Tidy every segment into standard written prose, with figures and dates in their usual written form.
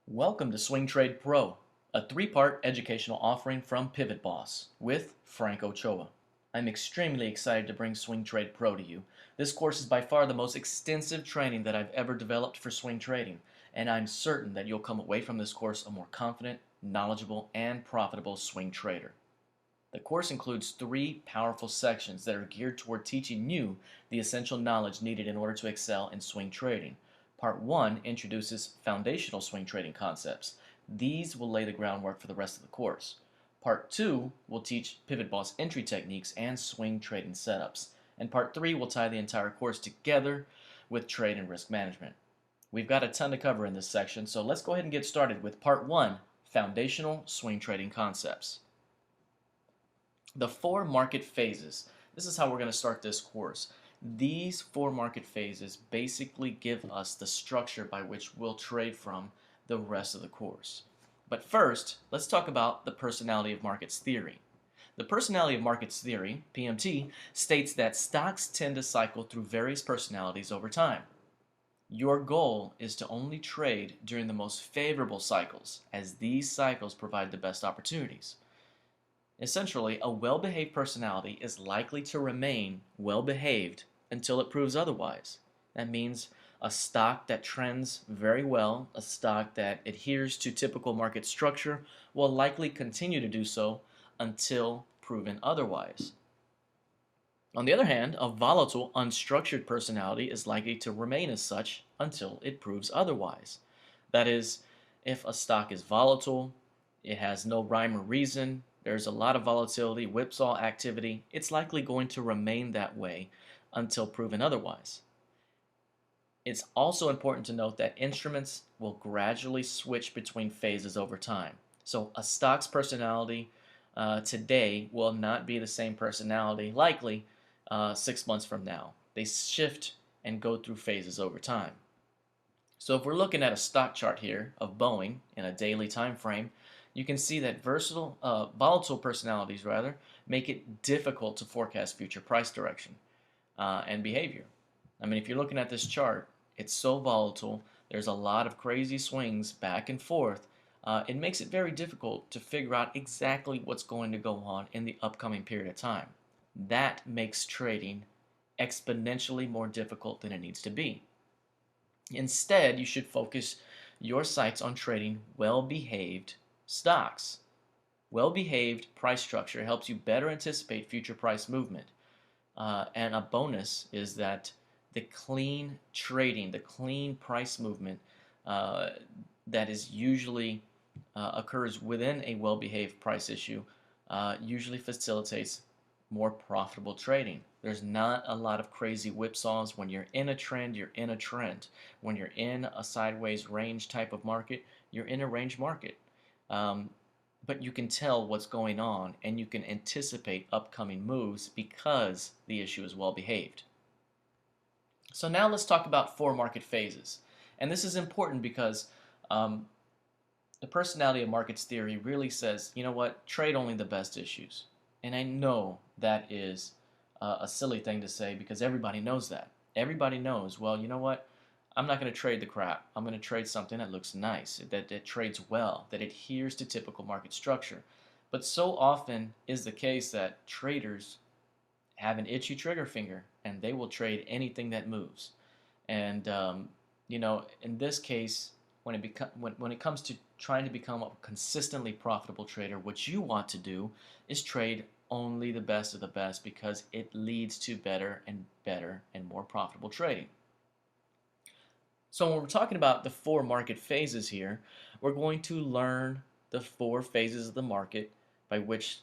Welcome to Swing Trade Pro, a three-part educational offering from Pivot Boss with Frank Ochoa. I'm extremely excited to bring Swing Trade Pro to you. This course is by far the most extensive training that I've ever developed for swing trading, and I'm certain that you'll come away from this course a more confident, knowledgeable, and profitable swing trader. The course includes three powerful sections that are geared toward teaching you the essential knowledge needed in order to excel in swing trading. Part 1 introduces foundational swing trading concepts. These will lay the groundwork for the rest of the course. Part 2 will teach Pivot Boss entry techniques and swing trading setups. And Part 3 will tie the entire course together with trade and risk management. We've got a ton to cover in this section, so let's go ahead and get started with Part 1, Foundational Swing Trading Concepts. The four market phases. This is how we're going to start this course. These four market phases basically give us the structure by which we'll trade from the rest of the course. But first, let's talk about the personality of markets theory. The personality of markets theory, PMT, states that stocks tend to cycle through various personalities over time. Your goal is to only trade during the most favorable cycles, as these cycles provide the best opportunities. Essentially, a well-behaved personality is likely to remain well-behaved until it proves otherwise. That means a stock that trends very well, a stock that adheres to typical market structure, will likely continue to do so until proven otherwise. On the other hand, a volatile, unstructured personality is likely to remain as such until it proves otherwise. That is, if a stock is volatile, it has no rhyme or reason, there's a lot of volatility, whipsaw activity, it's likely going to remain that way until proven otherwise. It's also important to note that instruments will gradually switch between phases over time. So a stock's personality today will not be the same personality likely 6 months from now. They shift and go through phases over time. So if we're looking at a stock chart here of Boeing in a daily time frame, you can see that volatile personalities make it difficult to forecast future price direction and behavior. I mean, if you're looking at this chart, it's so volatile. There's a lot of crazy swings back and forth. It makes it very difficult to figure out exactly what's going to go on in the upcoming period of time. That makes trading exponentially more difficult than it needs to be. Instead, you should focus your sights on trading well-behaved stocks. Well-behaved price structure helps you better anticipate future price movement. And a bonus is that the clean trading, the clean price movement that is usually occurs within a well-behaved price issue usually facilitates more profitable trading. There's not a lot of crazy whipsaws. When you're in a trend, you're in a trend. When you're in a sideways range type of market, you're in a range market. But you can tell what's going on and you can anticipate upcoming moves because the issue is well behaved. So now let's talk about four market phases. And this is important because the personality of markets theory really says, you know what, trade only the best issues. And I know that is a silly thing to say because everybody knows that. Everybody knows, well, you know what, I'm not going to trade the crap. I'm going to trade something that looks nice, that trades well, that adheres to typical market structure. But so often is the case that traders have an itchy trigger finger and they will trade anything that moves. And you know, in this case, when it comes to trying to become a consistently profitable trader, what you want to do is trade only the best of the best because it leads to better and better and more profitable trading. So when we're talking about the four market phases here, we're going to learn the four phases of the market by which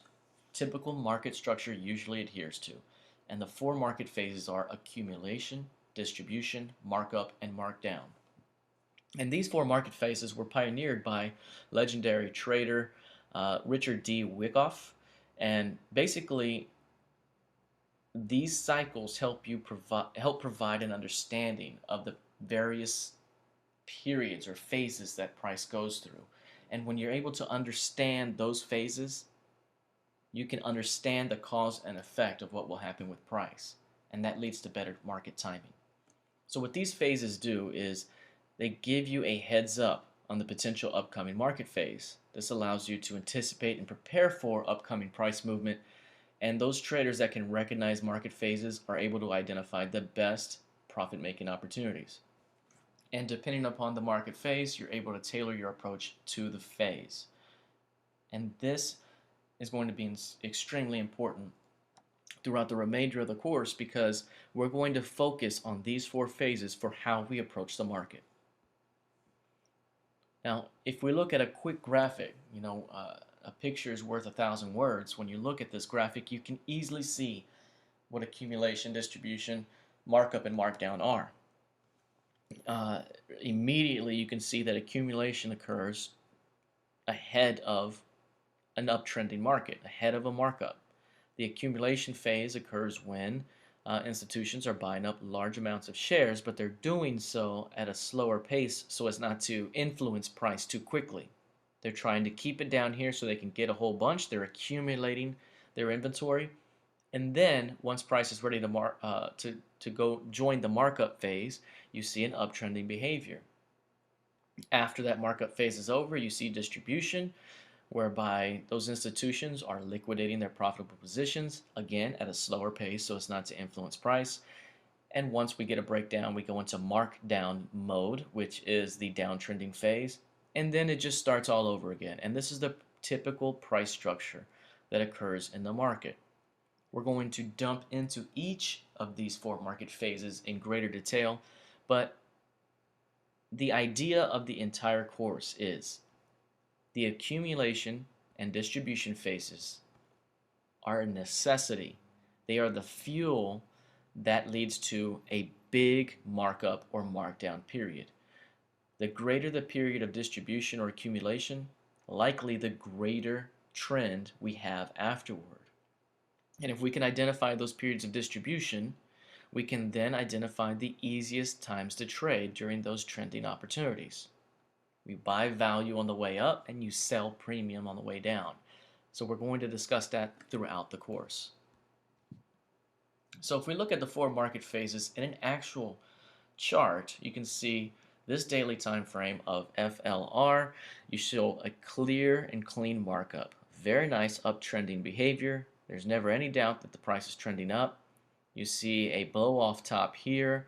typical market structure usually adheres to. And the four market phases are accumulation, distribution, markup, and markdown. And these four market phases were pioneered by legendary trader Richard D. Wyckoff. And basically, these cycles help provide an understanding of the various periods or phases that price goes through. And when you're able to understand those phases, you can understand the cause and effect of what will happen with price. And that leads to better market timing. So what these phases do is they give you a heads up on the potential upcoming market phase. This allows you to anticipate and prepare for upcoming price movement, and those traders that can recognize market phases are able to identify the best profit-making opportunities. And depending upon the market phase, you're able to tailor your approach to the phase. And this is going to be extremely important throughout the remainder of the course because we're going to focus on these 4 phases for how we approach the market. Now, if we look at a quick graphic, a picture is worth 1,000 words. When you look at this graphic, you can easily see what accumulation, distribution, markup, and markdown are. Immediately, you can see that accumulation occurs ahead of an uptrending market, ahead of a markup. The accumulation phase occurs when institutions are buying up large amounts of shares, but they're doing so at a slower pace so as not to influence price too quickly. They're trying to keep it down here so they can get a whole bunch. They're accumulating their inventory. And then once price is ready to go join the markup phase, you see an uptrending behavior. After that markup phase is over, you see distribution, whereby those institutions are liquidating their profitable positions, again at a slower pace so as not to influence price. And once we get a breakdown, we go into markdown mode, which is the downtrending phase, and then it just starts all over again. And this is the typical price structure that occurs in the market. We're going to dump into each of these 4 market phases in greater detail, but the idea of the entire course is the accumulation and distribution phases are a necessity. They are the fuel that leads to a big markup or markdown period. The greater the period of distribution or accumulation, likely the greater trend we have afterward. And if we can identify those periods of distribution, we can then identify the easiest times to trade during those trending opportunities. You buy value on the way up and you sell premium on the way down. So we're going to discuss that throughout the course. So if we look at the 4 market phases in an actual chart, you can see this daily time frame of FLR. You show a clear and clean markup. Very nice uptrending behavior. There's never any doubt that the price is trending up. You see a blow off top here,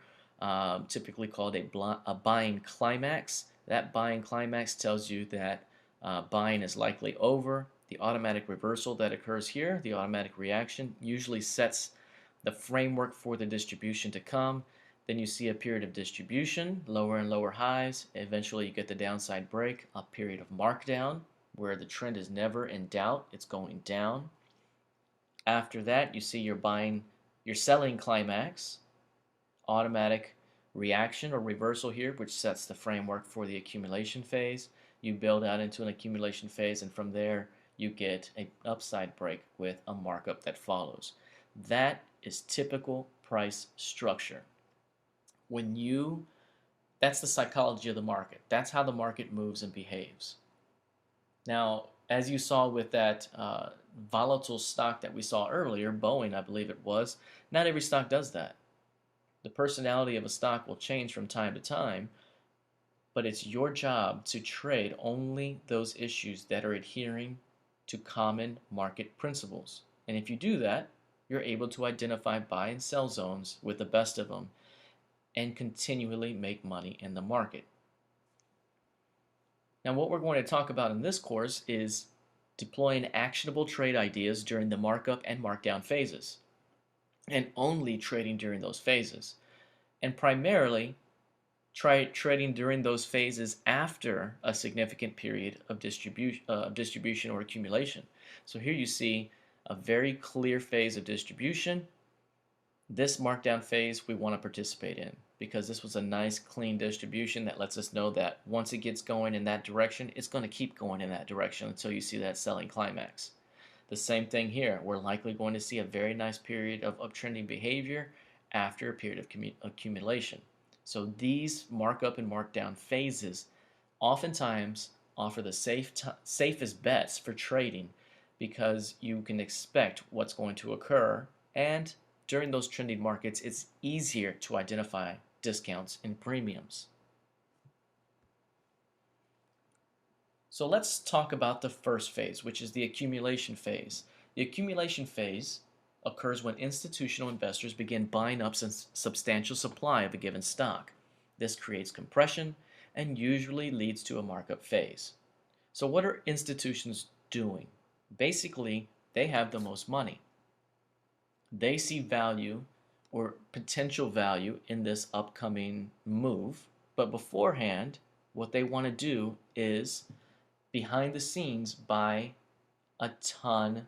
typically called a buying climax. That buying climax tells you that buying is likely over. The automatic reversal that occurs here, the automatic reaction, usually sets the framework for the distribution to come. Then you see a period of distribution, lower and lower highs. Eventually you get the downside break, a period of markdown, where the trend is never in doubt, it's going down. After that, you see your selling climax, automatic reaction or reversal here, which sets the framework for the accumulation phase. You build out into an accumulation phase, and from there you get an upside break with a markup that follows. That is typical price structure. That's the psychology of the market. That's how the market moves and behaves. Now, as you saw with that volatile stock that we saw earlier, Boeing, I believe it was, not every stock does that. The personality of a stock will change from time to time, but it's your job to trade only those issues that are adhering to common market principles. And if you do that, you're able to identify buy and sell zones with the best of them and continually make money in the market. Now, what we're going to talk about in this course is deploying actionable trade ideas during the markup and markdown phases, and only trading during those phases, and primarily trading during those phases after a significant period of distribution or accumulation. So here you see a very clear phase of distribution. This markdown phase we want to participate in because this was a nice clean distribution that lets us know that once it gets going in that direction, it's going to keep going in that direction until you see that selling climax. The same thing here. We're likely going to see a very nice period of uptrending behavior after a period of accumulation. So these markup and markdown phases oftentimes offer the safest bets for trading because you can expect what's going to occur, and during those trending markets, it's easier to identify discounts and premiums. So let's talk about the first phase, which is the accumulation phase. The accumulation phase occurs when institutional investors begin buying up substantial supply of a given stock. This creates compression and usually leads to a markup phase. So what are institutions doing? Basically, they have the most money. They see value or potential value in this upcoming move, but beforehand, what they want to do is behind the scenes buy a ton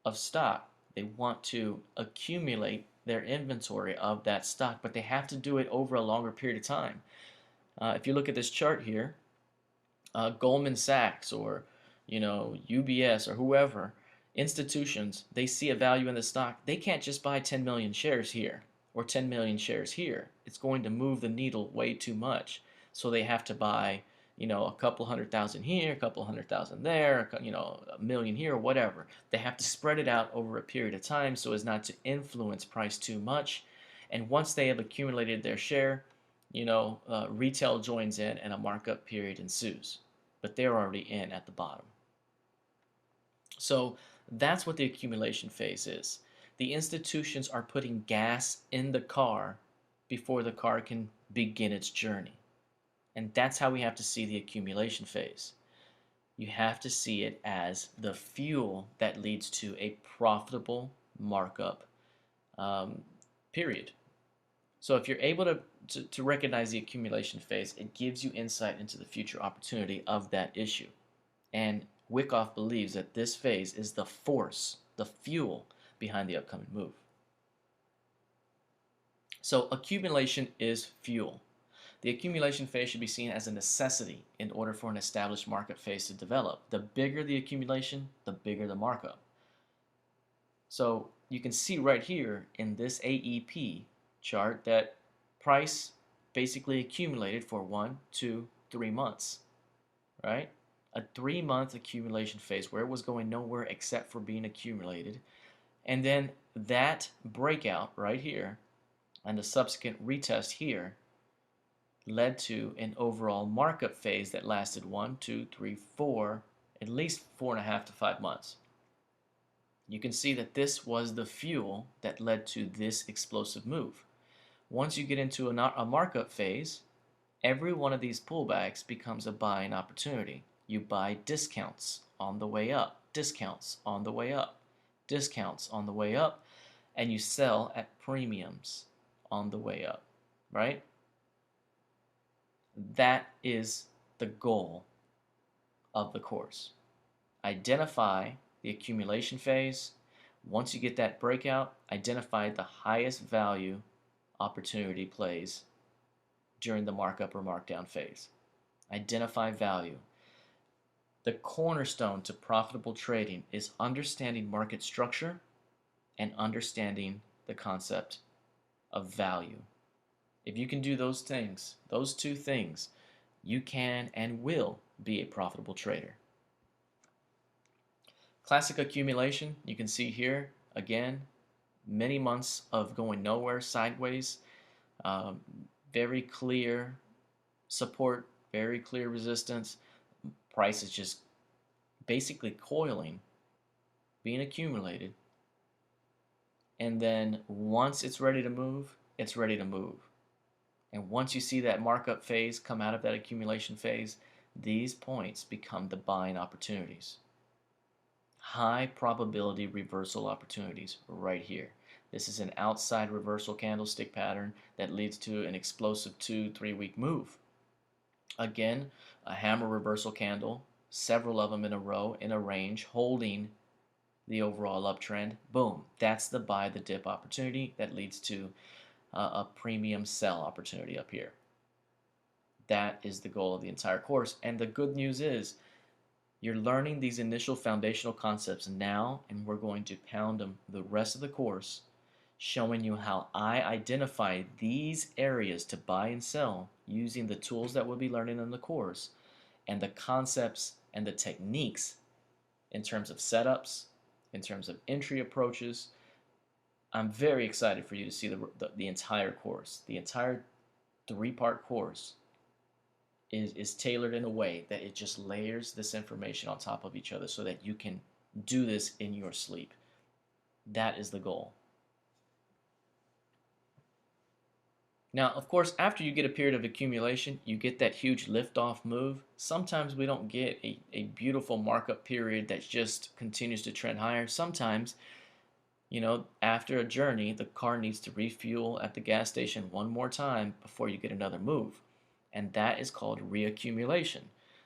of stock. They want to accumulate their inventory of that stock, but they have to do it over a longer period of time. If you look at this chart here, Goldman Sachs or UBS or whoever, institutions, they see a value in the stock. They can't just buy 10 million shares here or 10 million shares here. It's going to move the needle way too much. So they have to buy, a couple 100,000 here, a couple 100,000 there, a million here, or whatever. They have to spread it out over a period of time so as not to influence price too much. And once they have accumulated their share, retail joins in and a markup period ensues. But they're already in at the bottom. So that's what the accumulation phase is. The institutions are putting gas in the car before the car can begin its journey. And that's how we have to see the accumulation phase. You have to see it as the fuel that leads to a profitable markup period. So if you're able to recognize the accumulation phase, it gives you insight into the future opportunity of that issue. And Wyckoff believes that this phase is the force, the fuel behind the upcoming move. So accumulation is fuel. The accumulation phase should be seen as a necessity in order for an established market phase to develop. The bigger the accumulation, the bigger the markup. So you can see right here in this AEP chart that price basically accumulated for 1, 2, 3 months, right? A 3-month accumulation phase where it was going nowhere except for being accumulated. And then that breakout right here and the subsequent retest here led to an overall markup phase that lasted 1, 2, 3, 4, at least 4.5 to 5 months. You can see that this was the fuel that led to this explosive move. Once you get into a markup phase, every one of these pullbacks becomes a buying opportunity. You buy discounts on the way up, discounts on the way up, discounts on the way up, and you sell at premiums on the way up, right? That is the goal of the course. Identify the accumulation phase. Once you get that breakout, identify the highest value opportunity plays during the markup or markdown phase. Identify value. The cornerstone to profitable trading is understanding market structure and understanding the concept of value. If you can do those things, those two things, you can and will be a profitable trader. Classic accumulation, you can see here, again, many months of going nowhere, sideways, very clear support, very clear resistance. Price is just basically coiling, being accumulated. And then once it's ready to move, it's ready to move. And once you see that markup phase come out of that accumulation phase, these points become the buying opportunities. High probability reversal opportunities right here. This is an outside reversal candlestick pattern that leads to an explosive 2-3 week move. Again, a hammer reversal candle, several of them in a row in a range holding the overall uptrend. Boom, that's the buy the dip opportunity that leads to a premium sell opportunity up here. That is the goal of the entire course. And the good news is you're learning these initial foundational concepts now, and we're going to pound them the rest of the course, showing you how I identify these areas to buy and sell using the tools that we'll be learning in the course and the concepts and the techniques in terms of setups, in terms of entry approaches. I'm very excited for you to see the entire course, the entire 3-part course. is tailored in a way that it just layers this information on top of each other so that you can do this in your sleep. That is the goal. Now, of course, after you get a period of accumulation, you get that huge lift-off move. Sometimes we don't get a beautiful markup period that just continues to trend higher. Sometimes, after a journey, the car needs to refuel at the gas station one more time before you get another move. And that is called reaccumulation.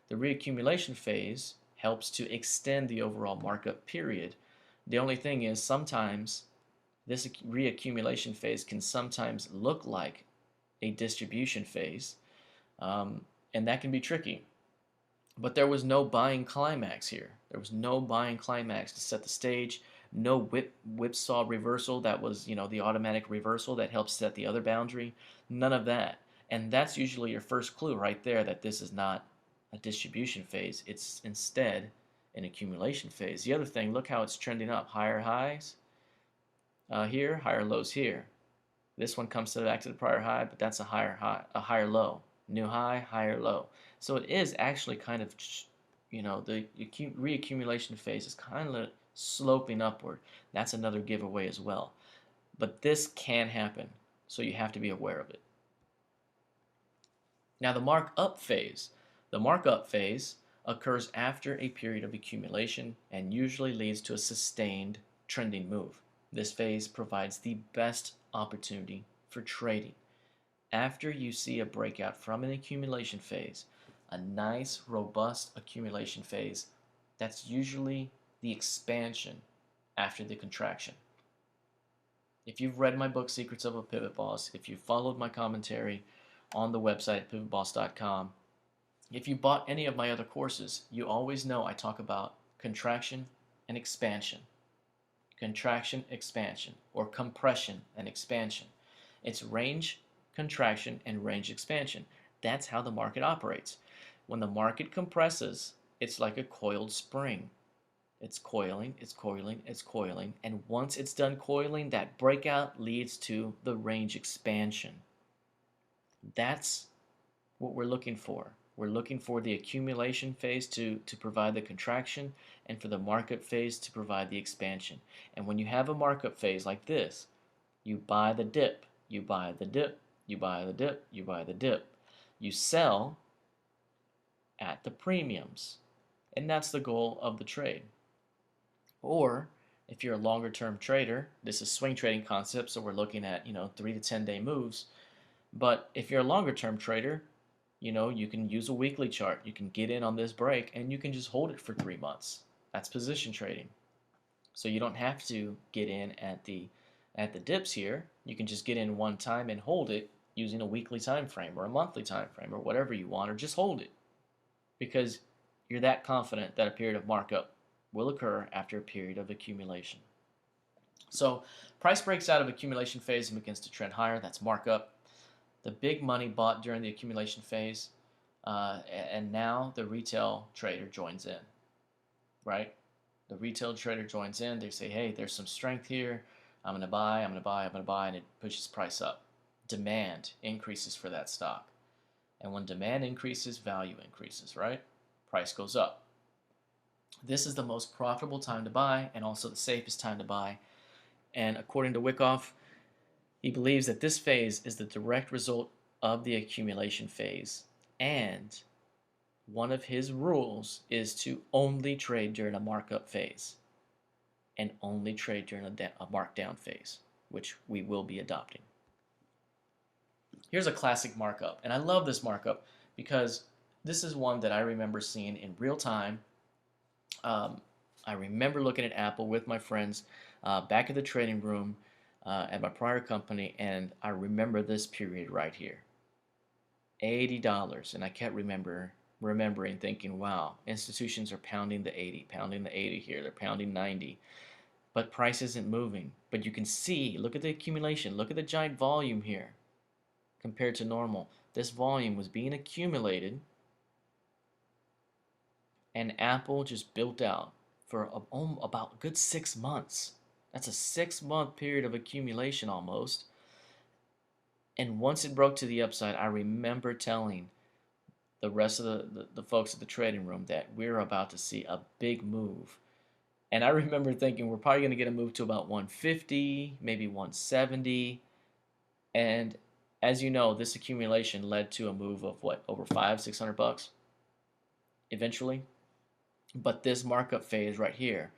The reaccumulation phase helps to extend the overall markup period. The only thing is sometimes this reaccumulation phase can sometimes look like a distribution phase, and that can be tricky. But there was no buying climax here. There was no buying climax to set the stage. No whipsaw reversal that was, the automatic reversal that helps set the other boundary. None of that. And that's usually your first clue right there that this is not a distribution phase. It's instead an accumulation phase. The other thing, look how it's trending up. Higher highs here, higher lows here. This one comes back to the prior high, but that's a higher high, a higher low. New high, higher low. So it is actually kind of, the reaccumulation phase is kind of sloping upward. That's another giveaway as well. But this can happen, so you have to be aware of it. Now the markup phase. The markup phase occurs after a period of accumulation and usually leads to a sustained trending move. This phase provides the best opportunity for trading. After you see a breakout from an accumulation phase, a nice, robust accumulation phase, that's usually the expansion after the contraction. If you've read my book, Secrets of a Pivot Boss, if you've followed my commentary on the website, pivotboss.com, if you bought any of my other courses, you always know I talk about contraction and expansion. Contraction, expansion, or compression and expansion. It's range contraction and range expansion. That's how the market operates. When the market compresses, it's like a coiled spring. It's coiling, it's coiling, it's coiling, and once it's done coiling, that breakout leads to the range expansion. That's what we're looking for. We're looking for the accumulation phase to provide the contraction and for the markup phase to provide the expansion. And when you have a markup phase like this, you buy the dip, you buy the dip, you buy the dip, you buy the dip. You sell at the premiums. And that's the goal of the trade. Or if you're a longer term trader, this is swing trading concept, so we're looking at 3 to 10 day moves. But if you're a longer term trader, you can use a weekly chart. You can get in on this break and you can just hold it for 3 months. That's position trading. So you don't have to get in at the dips here. You can just get in one time and hold it using a weekly time frame or a monthly time frame or whatever you want, or just hold it because you're that confident that a period of markup will occur after a period of accumulation. So price breaks out of accumulation phase and begins to trend higher. That's markup. The big money bought during the accumulation phase, and now the retail trader joins in, right? The retail trader joins in. They say, hey, there's some strength here. I'm going to buy, I'm going to buy, I'm going to buy, and it pushes price up. Demand increases for that stock. And when demand increases, value increases, right? Price goes up. This is the most profitable time to buy and also the safest time to buy. And according to Wyckoff, he believes that this phase is the direct result of the accumulation phase, and one of his rules is to only trade during a markup phase and only trade during a markdown phase, which we will be adopting. Here's a classic markup, and I love this markup because this is one that I remember seeing in real time. I remember looking at Apple with my friends back at the trading room at my prior company, and I remember this period right here. $80, and I kept remembering thinking, wow, institutions are pounding the 80 here, they're pounding 90, but price isn't moving. But you can see, look at the accumulation, look at the giant volume here compared to normal. This volume was being accumulated, and Apple just built out for about a good 6 months. That's a 6-month period of accumulation almost. And once it broke to the upside, I remember telling the rest of the folks at the trading room that we're about to see a big move. And I remember thinking we're probably going to get a move to about 150, maybe 170. And as you know, this accumulation led to a move of what, over 500-600 bucks eventually. But this markup phase right here,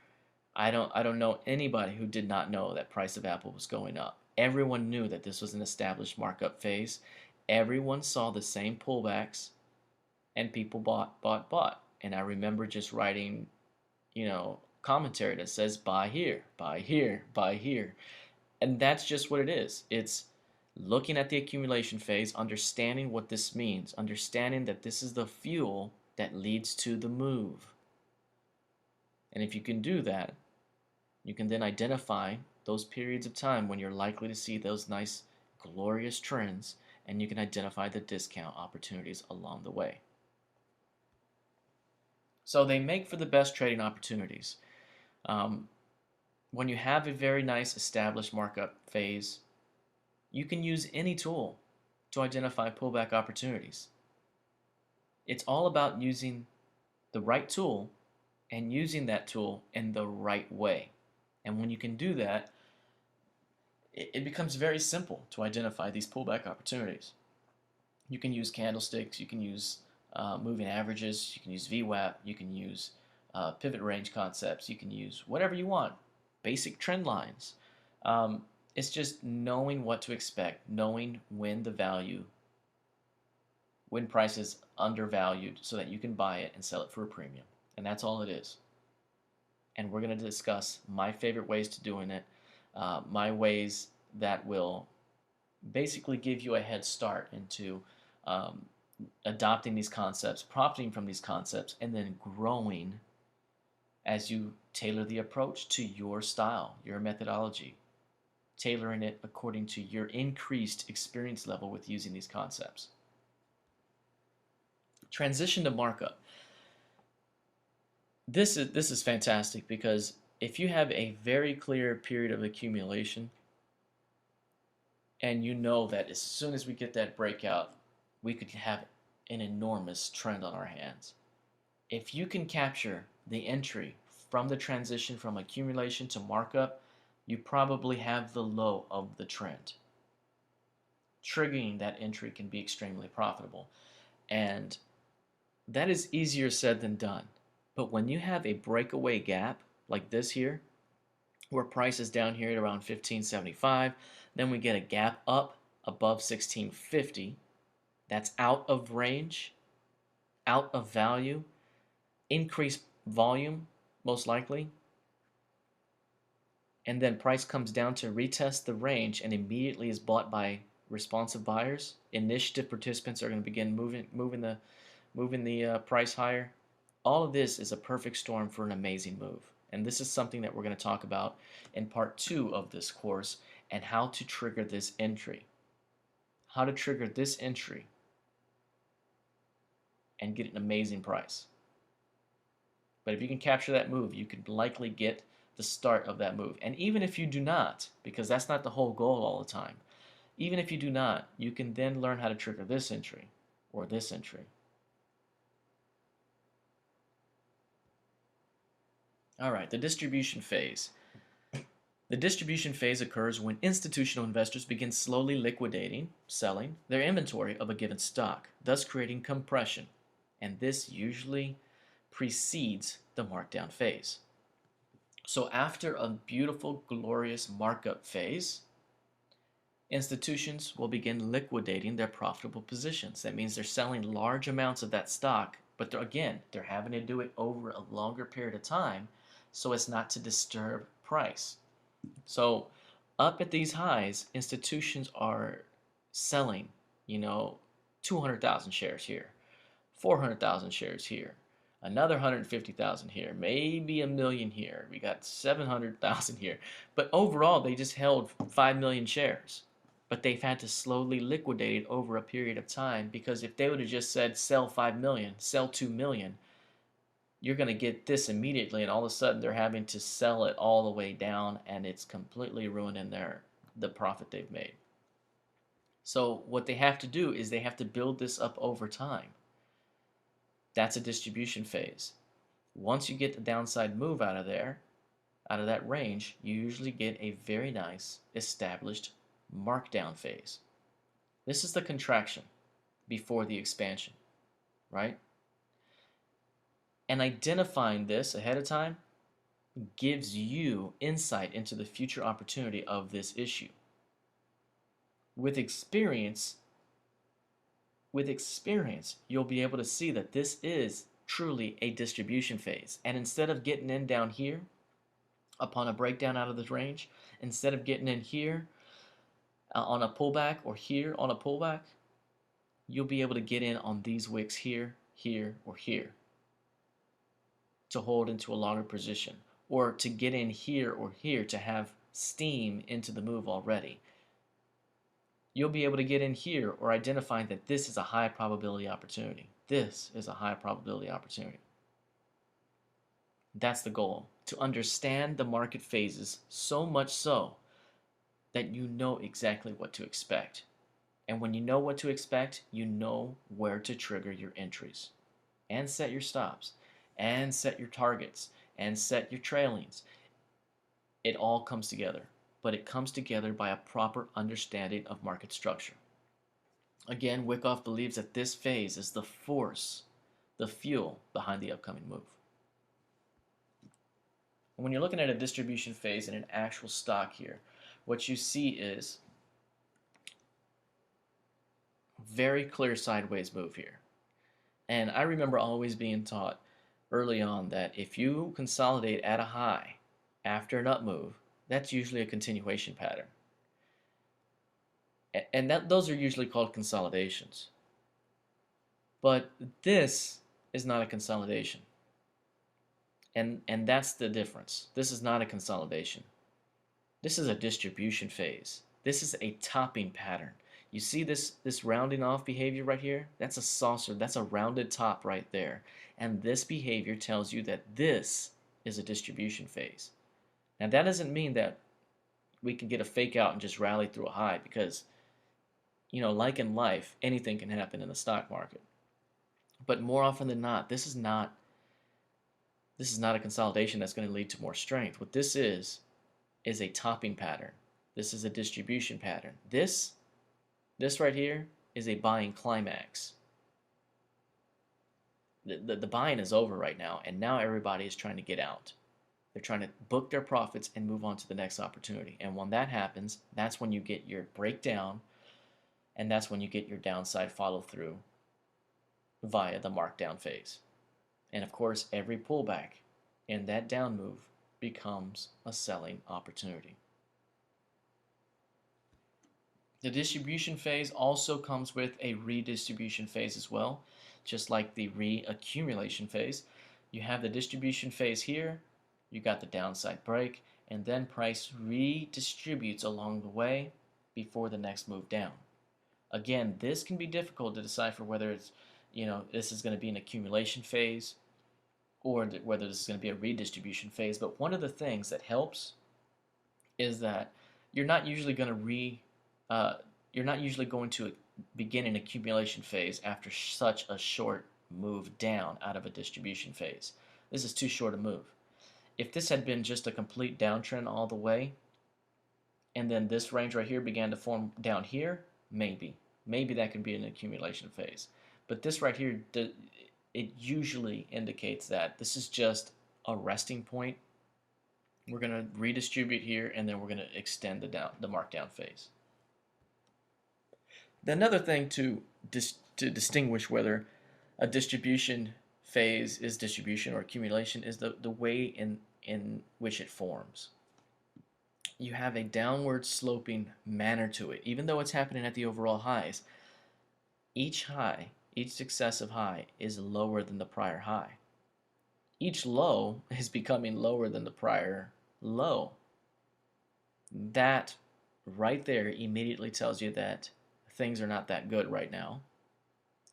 I don't know anybody who did not know that price of Apple was going up. Everyone knew that this was an established markup phase. Everyone saw the same pullbacks, and people bought. And I remember just writing, commentary that says buy here, buy here, buy here. And that's just what it is. It's looking at the accumulation phase, understanding what this means, understanding that this is the fuel that leads to the move. And if you can do that, you can then identify those periods of time when you're likely to see those nice, glorious trends, and you can identify the discount opportunities along the way. So they make for the best trading opportunities. When you have a very nice established markup phase, you can use any tool to identify pullback opportunities. It's all about using the right tool and using that tool in the right way. And when you can do that, it becomes very simple to identify these pullback opportunities. You can use candlesticks, you can use moving averages, you can use VWAP, you can use pivot range concepts, you can use whatever you want, basic trend lines. It's just knowing what to expect, knowing when price is undervalued so that you can buy it and sell it for a premium. And that's all it is. And we're going to discuss my favorite ways to doing it, my ways that will basically give you a head start into adopting these concepts, profiting from these concepts, and then growing as you tailor the approach to your style, your methodology, tailoring it according to your increased experience level with using these concepts. Transition to markup. This is fantastic because if you have a very clear period of accumulation and you know that as soon as we get that breakout, we could have an enormous trend on our hands. If you can capture the entry from the transition from accumulation to markup, you probably have the low of the trend. Triggering that entry can be extremely profitable. And that is easier said than done. But when you have a breakaway gap like this here, where price is down here at around 1575, then we get a gap up above 1650, that's out of range, out of value, increased volume, most likely, and then price comes down to retest the range and immediately is bought by responsive buyers. Initiative participants are going to begin moving the price higher. All of this is a perfect storm for an amazing move. And this is something that we're going to talk about in part 2 of this course, and how to trigger this entry. How to trigger this entry and get an amazing price. But if you can capture that move, you could likely get the start of that move. And even if you do not, because that's not the whole goal all the time, even if you do not, you can then learn how to trigger this entry or this entry. All right, the distribution phase. The distribution phase occurs when institutional investors begin slowly liquidating, selling, their inventory of a given stock, thus creating compression. And this usually precedes the markdown phase. So after a beautiful, glorious markup phase, institutions will begin liquidating their profitable positions. That means they're selling large amounts of that stock, but they're having to do it over a longer period of time so as not to disturb price. So up at these highs, institutions are selling, 200,000 shares here, 400,000 shares here, another 150,000 here, maybe a million here. We got 700,000 here. But overall, they just held 5 million shares. But they've had to slowly liquidate it over a period of time, because if they would have just said sell 5 million, sell 2 million, you're going to get this immediately, and all of a sudden they're having to sell it all the way down, and it's completely ruining the profit they've made. So what they have to do is they have to build this up over time. That's a distribution phase. Once you get the downside move out of there, out of that range, you usually get a very nice established markdown phase. This is the contraction before the expansion, right? And identifying this ahead of time gives you insight into the future opportunity of this issue. With experience, you'll be able to see that this is truly a distribution phase. And instead of getting in down here upon a breakdown out of this range, instead of getting in here on a pullback or here on a pullback, you'll be able to get in on these wicks here, here, or here to hold into a longer position, or to get in here or here to have steam into the move already. You'll be able to get in here or identify that this is a high probability opportunity. This is a high probability opportunity. That's the goal, to understand the market phases so much so that you know exactly what to expect. And when you know what to expect, you know where to trigger your entries and set your stops and set your targets and set your trailings. It all comes together, but it comes together by a proper understanding of market structure. Again, Wyckoff believes that this phase is the force, the fuel behind the upcoming move. When you're looking at a distribution phase in an actual stock here, what you see is very clear sideways move here. And I remember always being taught early on that if you consolidate at a high after an up move, that's usually a continuation pattern. And those are usually called consolidations. But this is not a consolidation. And that's the difference. This is not a consolidation. This is a distribution phase. This is a topping pattern. You see this rounding off behavior right here? That's a saucer. That's a rounded top right there. And this behavior tells you that this is a distribution phase. Now that doesn't mean that we can get a fake out and just rally through a high, because, you know, like in life, anything can happen in the stock market. But more often than not, this is not a consolidation that's going to lead to more strength. What this is a topping pattern. This is a distribution pattern. This right here is a buying climax. The buying is over right now, and now everybody is trying to get out. They're trying to book their profits and move on to the next opportunity. And when that happens, that's when you get your breakdown, and that's when you get your downside follow through via the markdown phase. And of course, every pullback in that down move becomes a selling opportunity. The distribution phase also comes with a redistribution phase as well. Just like the reaccumulation phase, you have the distribution phase here, you got the downside break, and then price redistributes along the way before the next move down. Again, this can be difficult to decipher whether it's, this is going to be an accumulation phase or whether this is going to be a redistribution phase. But one of the things that helps is that you're not usually going to begin an accumulation phase after such a short move down out of a distribution phase. This is too short a move. If this had been just a complete downtrend all the way, and then this range right here began to form down here, maybe that could be an accumulation phase. But this right here, it usually indicates that this is just a resting point. We're going to redistribute here, and then we're going to extend the markdown phase. Another thing to distinguish whether a distribution phase is distribution or accumulation is the way in which it forms. You have a downward sloping manner to it. Even though it's happening at the overall highs, each successive high is lower than the prior high. Each low is becoming lower than the prior low. That right there immediately tells you that things are not that good right now,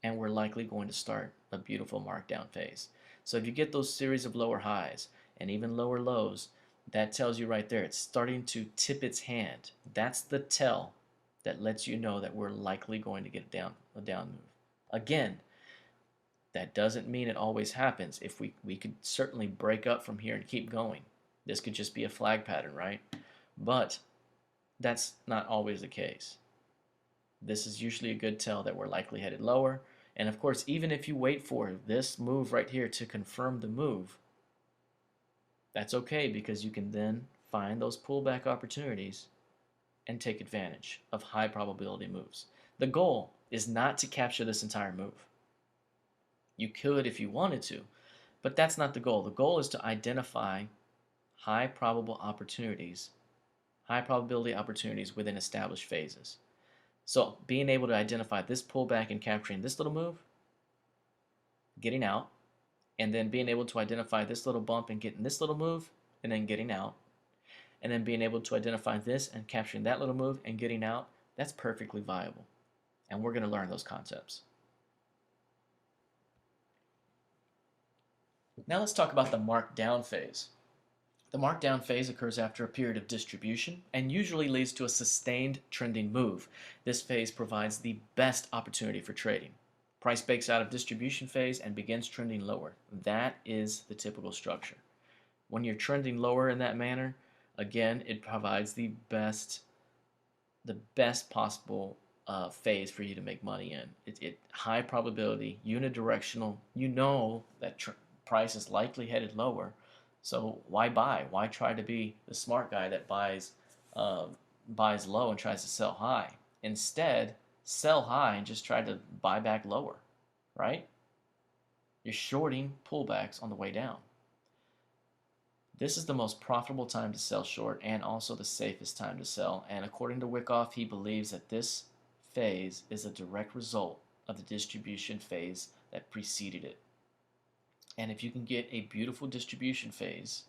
and we're likely going to start a beautiful markdown phase. So if you get those series of lower highs and even lower lows, that tells you right there it's starting to tip its hand. That's the tell that lets you know that we're likely going to get a down move. Again, That doesn't mean it always happens. If we could certainly break up from here and keep going. This could just be a flag pattern, right? But that's not always the case. This is usually a good tell that we're likely headed lower. And of course, even if you wait for this move right here to confirm the move, that's okay, because you can then find those pullback opportunities and take advantage of high probability moves. The goal is not to capture this entire move. You could if you wanted to, but that's not the goal. The goal is to identify high probability opportunities within established phases. So being able to identify this pullback and capturing this little move, getting out, and then being able to identify this little bump and getting this little move, and then getting out, and then being able to identify this and capturing that little move and getting out, that's perfectly viable. And we're going to learn those concepts. Now let's talk about the markdown phase. The markdown phase occurs after a period of distribution and usually leads to a sustained trending move. This phase provides the best opportunity for trading. Price breaks out of distribution phase and begins trending lower. That is the typical structure. When you're trending lower in that manner, again, it provides the best possible phase for you to make money in. It high probability, unidirectional. You know that price is likely headed lower, so why buy? Why try to be the smart guy that buys low and tries to sell high? Instead, sell high and just try to buy back lower, right? You're shorting pullbacks on the way down. This is the most profitable time to sell short and also the safest time to sell. And according to Wyckoff, he believes that this phase is a direct result of the distribution phase that preceded it. And if you can get a beautiful distribution phase,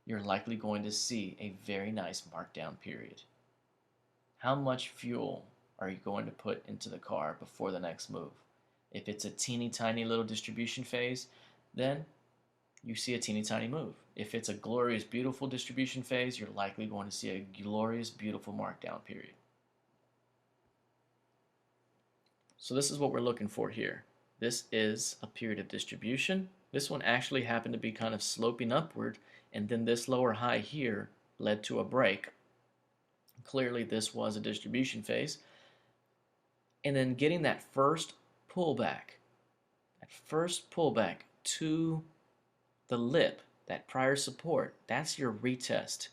you're likely going to see a very nice markdown period. How much fuel are you going to put into the car before the next move? If it's a teeny tiny little distribution phase, then you see a teeny tiny move. If it's a glorious, beautiful distribution phase, you're likely going to see a glorious, beautiful markdown period. So this is what we're looking for here. This is a period of distribution. This one actually happened to be kind of sloping upward, and then this lower high here led to a break. Clearly this was a distribution phase. And then getting that first pullback to the lip, that prior support, that's your retest.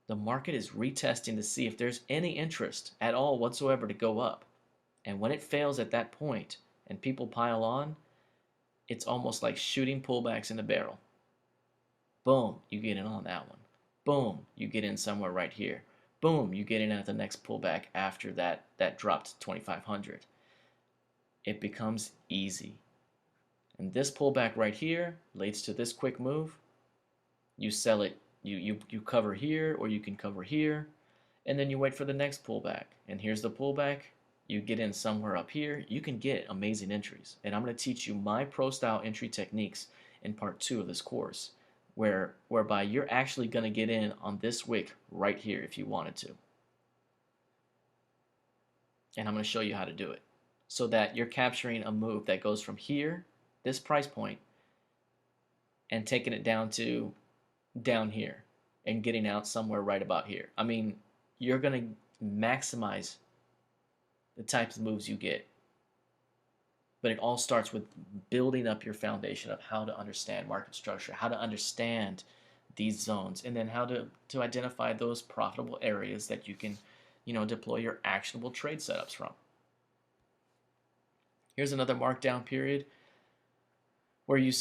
The market is retesting to see if there's any interest at all whatsoever to go up. And when it fails at that point and people pile on, it's almost like shooting pullbacks in a barrel. Boom, you get in on that one. Boom, you get in somewhere right here. Boom, you get in at the next pullback after that drop to 2,500. It becomes easy. And this pullback right here leads to this quick move. You sell it, you cover here, or you can cover here, and then you wait for the next pullback. And here's the pullback. You get in somewhere up here. You can get amazing entries. And I'm going to teach you my pro style entry techniques in part 2 of this course, whereby you're actually going to get in on this wick right here if you wanted to. And I'm going to show you how to do it so that you're capturing a move that goes from here, this price point, and taking it down to down here and getting out somewhere right about here. I mean, you're going to maximize the types of moves you get. But it all starts with building up your foundation of how to understand market structure, how to understand these zones, and then how to identify those profitable areas that you can, deploy your actionable trade setups from. Here's another markdown period where you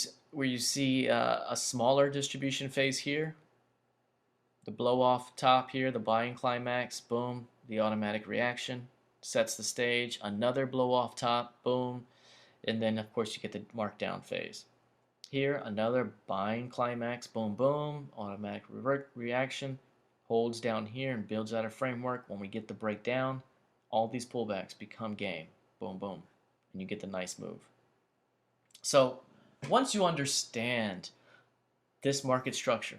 see a smaller distribution phase here. The blow off top here, the buying climax, boom, the automatic reaction sets the stage. Another blow off top, boom, and then of course you get the markdown phase. Here, another buying climax, boom, boom, automatic reaction, holds down here and builds out a framework. When we get the breakdown, all these pullbacks become game, boom, boom, and you get the nice move. So once you understand this market structure,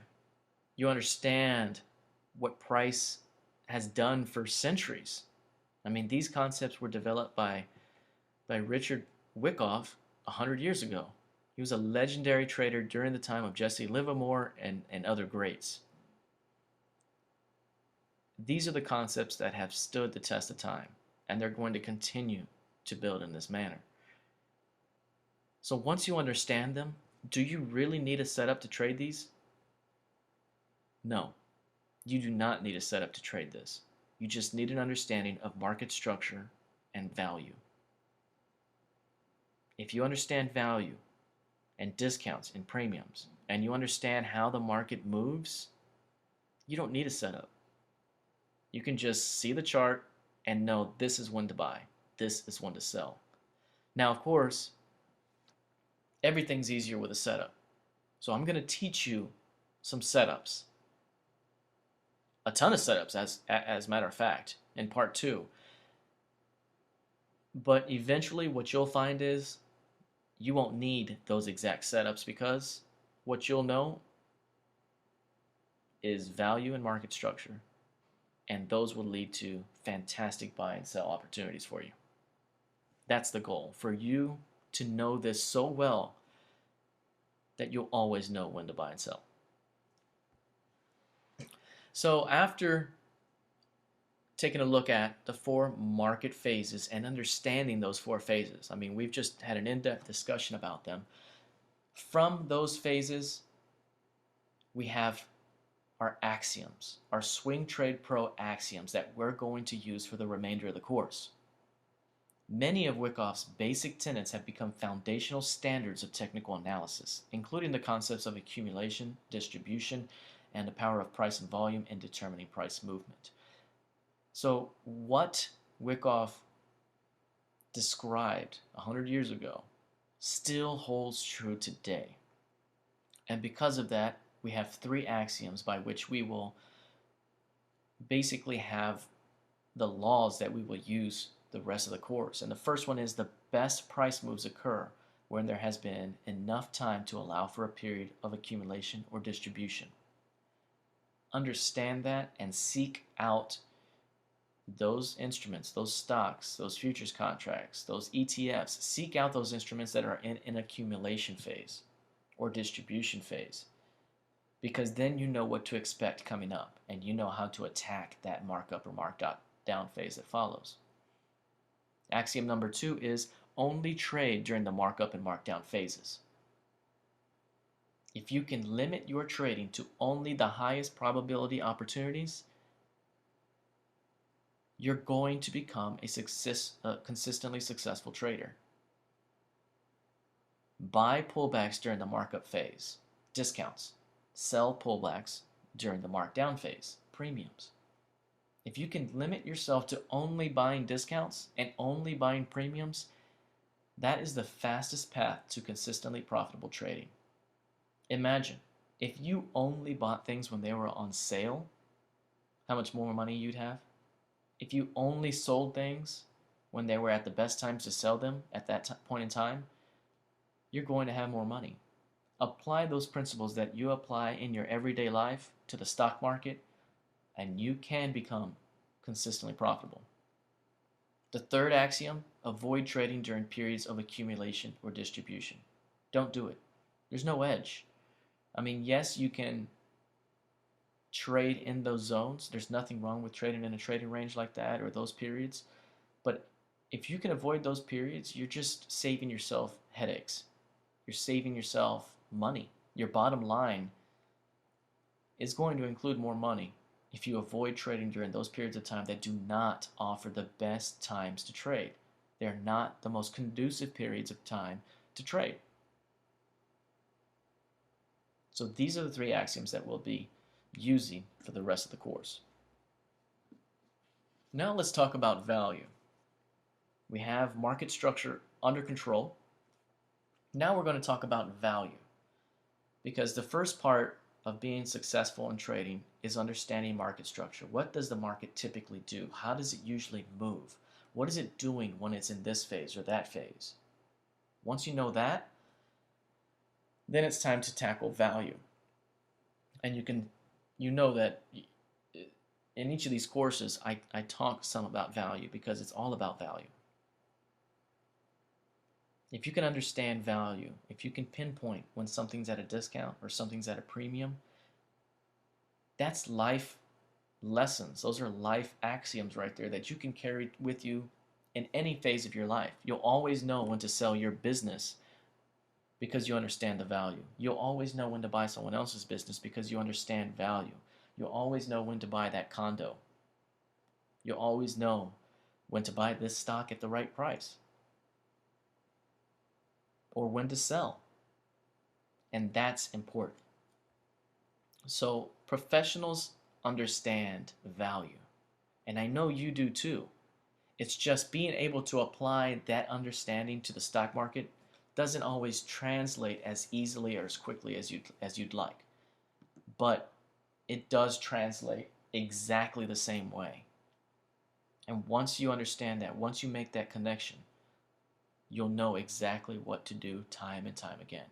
you understand what price has done for centuries. I mean, these concepts were developed by Richard Wyckoff 100 years ago. He was a legendary trader during the time of Jesse Livermore and other greats. These are the concepts that have stood the test of time, and they're going to continue to build in this manner. So once you understand them, do you really need a setup to trade these? No, you do not need a setup to trade this. You just need an understanding of market structure and value. If you understand value and discounts and premiums, and you understand how the market moves, you don't need a setup. You can just see the chart and know this is when to buy, this is when to sell. Now, of course, everything's easier with a setup. So I'm going to teach you some setups. A ton of setups, as a matter of fact, in part 2. But eventually what you'll find is you won't need those exact setups, because what you'll know is value and market structure, and those will lead to fantastic buy and sell opportunities for you. That's the goal, for you to know this so well that you'll always know when to buy and sell. So after taking a look at the 4 market phases and understanding those 4 phases, I mean, we've just had an in-depth discussion about them. From those phases, we have our axioms, our Swing Trade Pro axioms that we're going to use for the remainder of the course. Many of Wyckoff's basic tenets have become foundational standards of technical analysis, including the concepts of accumulation, distribution, and the power of price and volume in determining price movement. So what Wyckoff described 100 years ago still holds true today. And because of that, we have 3 axioms by which we will basically have the laws that we will use the rest of the course. And the first one is the best price moves occur when there has been enough time to allow for a period of accumulation or distribution. Understand that and seek out those instruments, those stocks, those futures contracts, those ETFs. Seek out those instruments that are in an accumulation phase or distribution phase, because then you know what to expect coming up, and you know how to attack that markup or markdown phase that follows. Axiom number 2 is only trade during the markup and markdown phases. If you can limit your trading to only the highest probability opportunities, you're going to become a consistently successful trader. Buy pullbacks during the markup phase, discounts. Sell pullbacks during the markdown phase, premiums. If you can limit yourself to only buying discounts and only buying premiums, that is the fastest path to consistently profitable trading. Imagine if you only bought things when they were on sale, how much more money you'd have. If you only sold things when they were at the best times to sell them at that point in time, you're going to have more money. Apply those principles that you apply in your everyday life to the stock market, and you can become consistently profitable. The third axiom, avoid trading during periods of accumulation or distribution. Don't do it. There's no edge. I mean, yes, you can trade in those zones. There's nothing wrong with trading in a trading range like that or those periods. But if you can avoid those periods, you're just saving yourself headaches. You're saving yourself money. Your bottom line is going to include more money if you avoid trading during those periods of time that do not offer the best times to trade. They're not the most conducive periods of time to trade. So these are the 3 axioms that we'll be using for the rest of the course. Now let's talk about value. We have market structure under control. Now we're going to talk about value, because the first part of being successful in trading is understanding market structure. What does the market typically do? How does it usually move? What is it doing when it's in this phase or that phase? Once you know that, then it's time to tackle value. And you know that in each of these courses, I talk some about value because it's all about value. If you can understand value, if you can pinpoint when something's at a discount or something's at a premium, that's life lessons. Those are life axioms right there that you can carry with you in any phase of your life. You'll always know when to sell your business because you understand the value. You'll always know when to buy someone else's business because you understand value. You'll always know when to buy that condo. You'll always know when to buy this stock at the right price or when to sell. And that's important. So professionals understand value. And I know you do too. It's just being able to apply that understanding to the stock market doesn't always translate as easily or as quickly as you'd like. But it does translate exactly the same way. And once you understand that, once you make that connection, you'll know exactly what to do time and time again.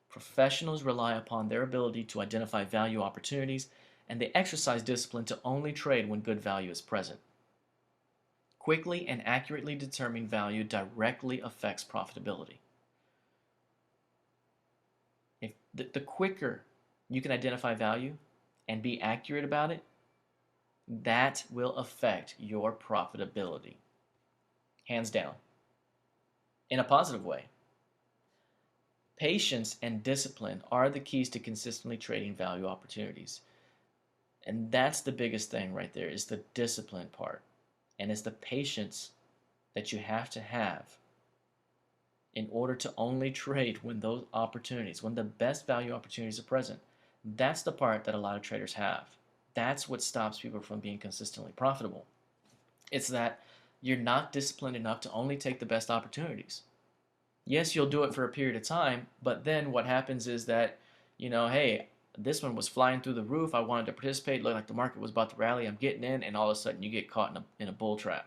Professionals rely upon their ability to identify value opportunities, and they exercise discipline to only trade when good value is present. Quickly and accurately determining value directly affects profitability. If the quicker you can identify value and be accurate about it, that will affect your profitability. Hands down. In a positive way. Patience and discipline are the keys to consistently trading value opportunities. And that's the biggest thing right there, is the discipline part. And it's the patience that you have to have in order to only trade when those opportunities, when the best value opportunities are present. That's the part that a lot of traders have. That's what stops people from being consistently profitable. It's that you're not disciplined enough to only take the best opportunities. Yes, you'll do it for a period of time, but then what happens is that, hey, this one was flying through the roof. I wanted to participate. Looked like the market was about to rally. I'm getting in, and all of a sudden you get caught in a bull trap.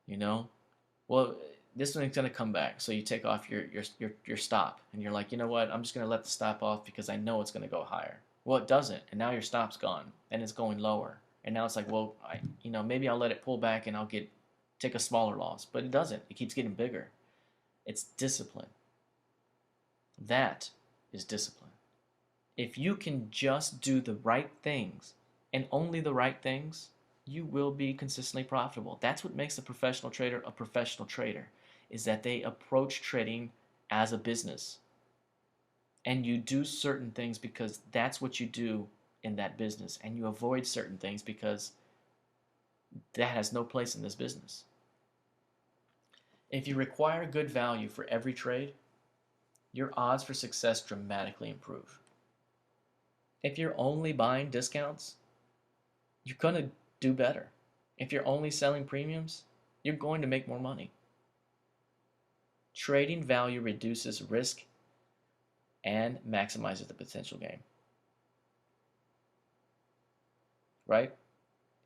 Well, this one's going to come back. So you take off your stop, and you're like, you know what? I'm just going to let the stop off because I know it's going to go higher. Well, it doesn't, and now your stop's gone, and it's going lower. And now it's like, well, maybe I'll let it pull back and I'll take a smaller loss. But it doesn't. It keeps getting bigger. It's discipline. That is discipline. If you can just do the right things and only the right things, you will be consistently profitable. That's what makes a professional trader, is that they approach trading as a business. And you do certain things because that's what you do in that business. And you avoid certain things because that has no place in this business. If you require good value for every trade, your odds for success dramatically improve. If you're only buying discounts, you're going to do better. If you're only selling premiums, you're going to make more money. Trading value reduces risk and maximizes the potential gain. Right?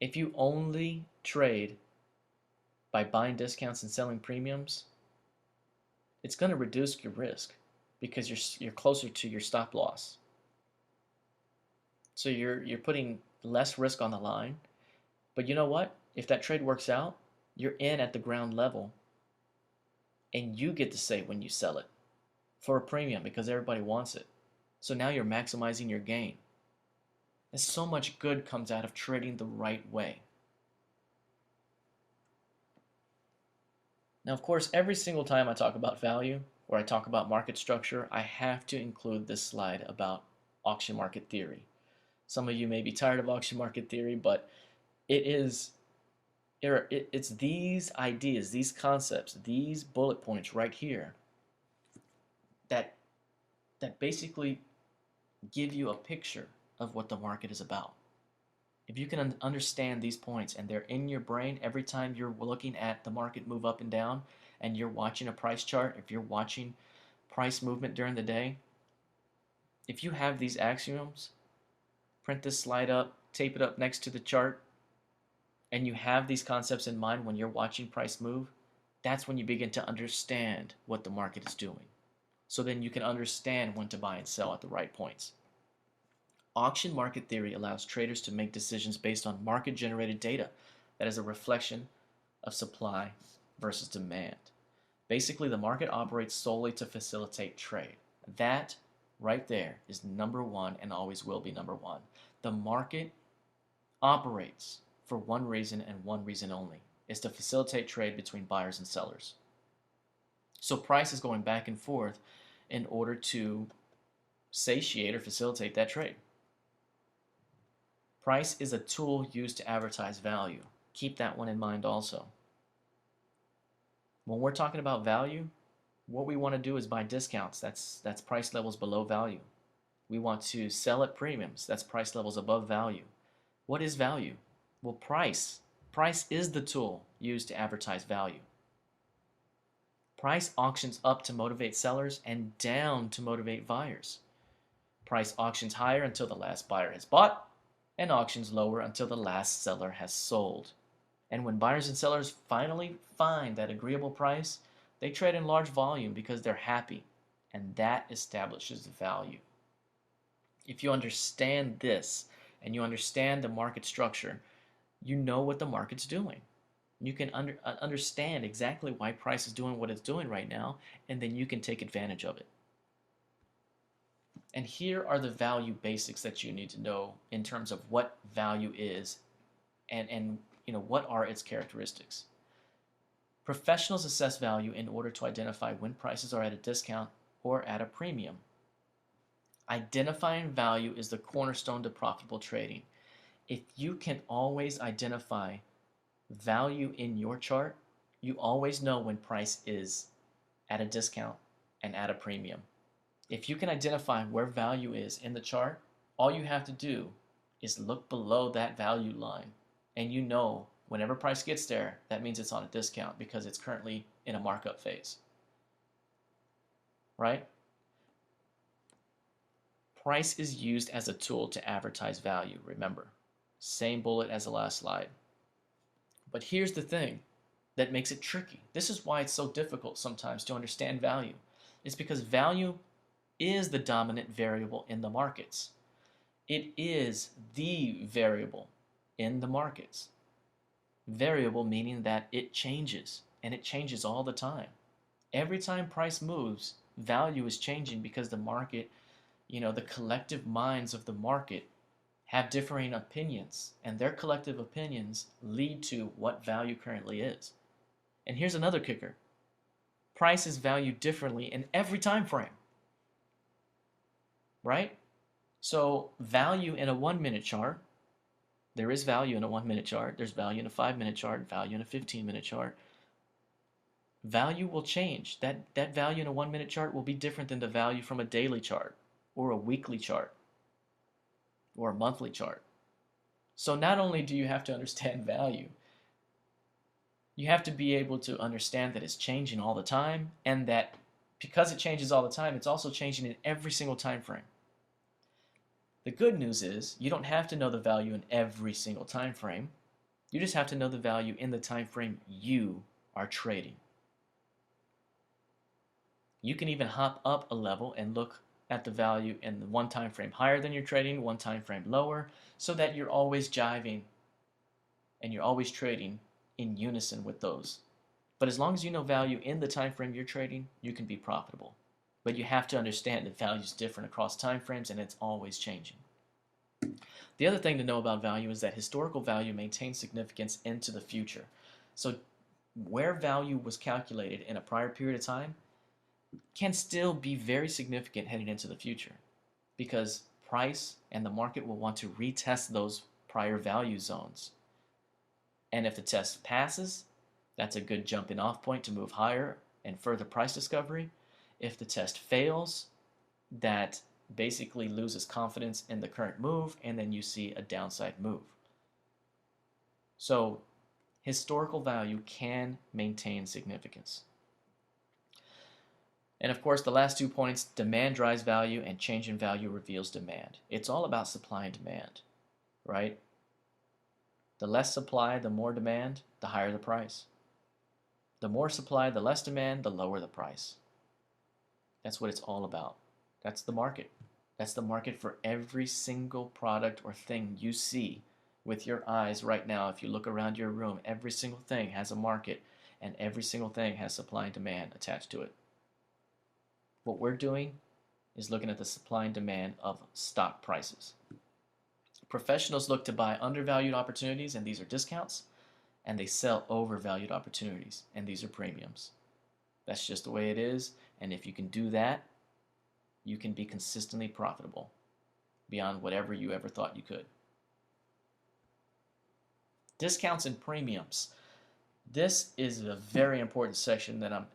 If you only trade by buying discounts and selling premiums, it's going to reduce your risk because you're closer to your stop loss. So you're putting less risk on the line. But you know what? If that trade works out, you're in at the ground level, and you get to say when you sell it for a premium because everybody wants it. So now you're maximizing your gain. And so much good comes out of trading the right way. Now, of course, every single time I talk about value or I talk about market structure, I have to include this slide about auction market theory. Some of you may be tired of auction market theory, but it's these ideas, these concepts, these bullet points right here that basically give you a picture of what the market is about. If you can understand these points and they're in your brain every time you're looking at the market move up and down and you're watching a price chart, if you're watching price movement during the day, if you have these axioms, print this slide up, tape it up next to the chart, and you have these concepts in mind when you're watching price move, that's when you begin to understand what the market is doing. So then you can understand when to buy and sell at the right points. Auction market theory allows traders to make decisions based on market-generated data that is a reflection of supply versus demand. Basically, the market operates solely to facilitate trade. That right there is number one and always will be number one. The market operates for one reason and one reason only, is to facilitate trade between buyers and sellers. So price is going back and forth in order to satiate or facilitate that trade. Price is a tool used to advertise value. Keep that one in mind also. When we're talking about value, what we want to do is buy discounts. That's price levels below value. We want to sell at premiums. That's price levels above value. What is value? Well, price. Price is the tool used to advertise value. Price auctions up to motivate sellers and down to motivate buyers. Price auctions higher until the last buyer has bought, and auctions lower until the last seller has sold. And when buyers and sellers finally find that agreeable price, they trade in large volume because they're happy, and that establishes value. If you understand this and you understand the market structure, you know what the market's doing. You can understand exactly why price is doing what it's doing right now, and then you can take advantage of it. And here are the value basics that you need to know in terms of what value is and what are its characteristics. Professionals assess value in order to identify when prices are at a discount or at a premium. Identifying value is the cornerstone to profitable trading. If you can always identify value in your chart, you always know when price is at a discount and at a premium. If you can identify where value is in the chart, all you have to do is look below that value line, and you know whenever price gets there, that means it's on a discount because it's currently in a markup phase. Right? Price is used as a tool to advertise value, remember. Same bullet as the last slide. But here's the thing that makes it tricky. This is why it's so difficult sometimes to understand value. It's because value is the dominant variable in the markets. It is the variable in the markets. Variable meaning that it changes, and it changes all the time. Every time price moves, value is changing because the market, the collective minds of the market have differing opinions, and their collective opinions lead to what value currently is. And here's another kicker. Price is valued differently in every time frame. Right? So value in a 1-minute chart, there is value in a 1-minute chart, there's value in a 5-minute chart, value in a 15-minute chart. Value will change. That value in a 1-minute chart will be different than the value from a daily chart or a weekly chart or a monthly chart. So not only do you have to understand value, you have to be able to understand that it's changing all the time, and that because it changes all the time, it's also changing in every single time frame. The good news is you don't have to know the value in every single time frame. You just have to know the value in the time frame you are trading. You can even hop up a level and look at the value in the one time frame higher than you're trading, one time frame lower, so that you're always jiving and you're always trading in unison with those. But as long as you know value in the time frame you're trading, you can be profitable. But you have to understand that value is different across time frames, and it's always changing. The other thing to know about value is that historical value maintains significance into the future. So where value was calculated in a prior period of time can still be very significant heading into the future, because price and the market will want to retest those prior value zones. And if the test passes, that's a good jumping off point to move higher and further price discovery. If the test fails, that basically loses confidence in the current move, and then you see a downside move. So historical value can maintain significance. And of course, the last 2 points, demand drives value and change in value reveals demand. It's all about supply and demand, right? The less supply, the more demand, the higher the price. The more supply, the less demand, the lower the price. That's what it's all about. That's the market. That's the market for every single product or thing you see with your eyes right now. If you look around your room, every single thing has a market. and every single thing has supply and demand attached to it. What we're doing is looking at the supply and demand of stock prices. Professionals look to buy undervalued opportunities, and these are discounts, and they sell overvalued opportunities, and these are premiums. That's just the way it is, and if you can do that, you can be consistently profitable beyond whatever you ever thought you could. Discounts and premiums. This is a very important section that I'm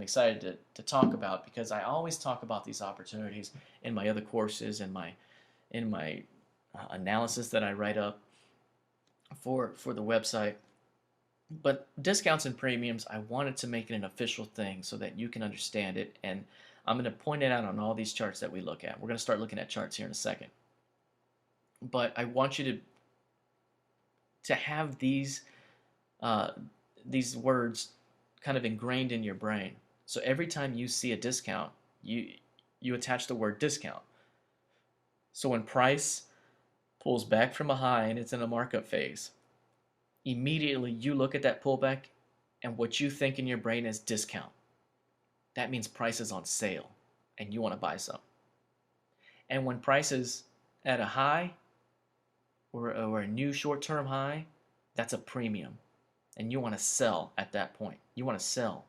excited to talk about, because I always talk about these opportunities in my other courses and in my analysis that I write up for the website. But discounts and premiums, I wanted to make it an official thing so that you can understand it, and I'm going to point it out on all these charts that we look at. We're going to start looking at charts here in a second. But I want you to have these words kind of ingrained in your brain. So every time you see a discount, you attach the word discount. So when price pulls back from a high and it's in a markup phase, immediately you look at that pullback and what you think in your brain is discount. That means price is on sale and you want to buy some. And when price is at a high or a new short-term high, that's a premium. And you want to sell at that point. You want to sell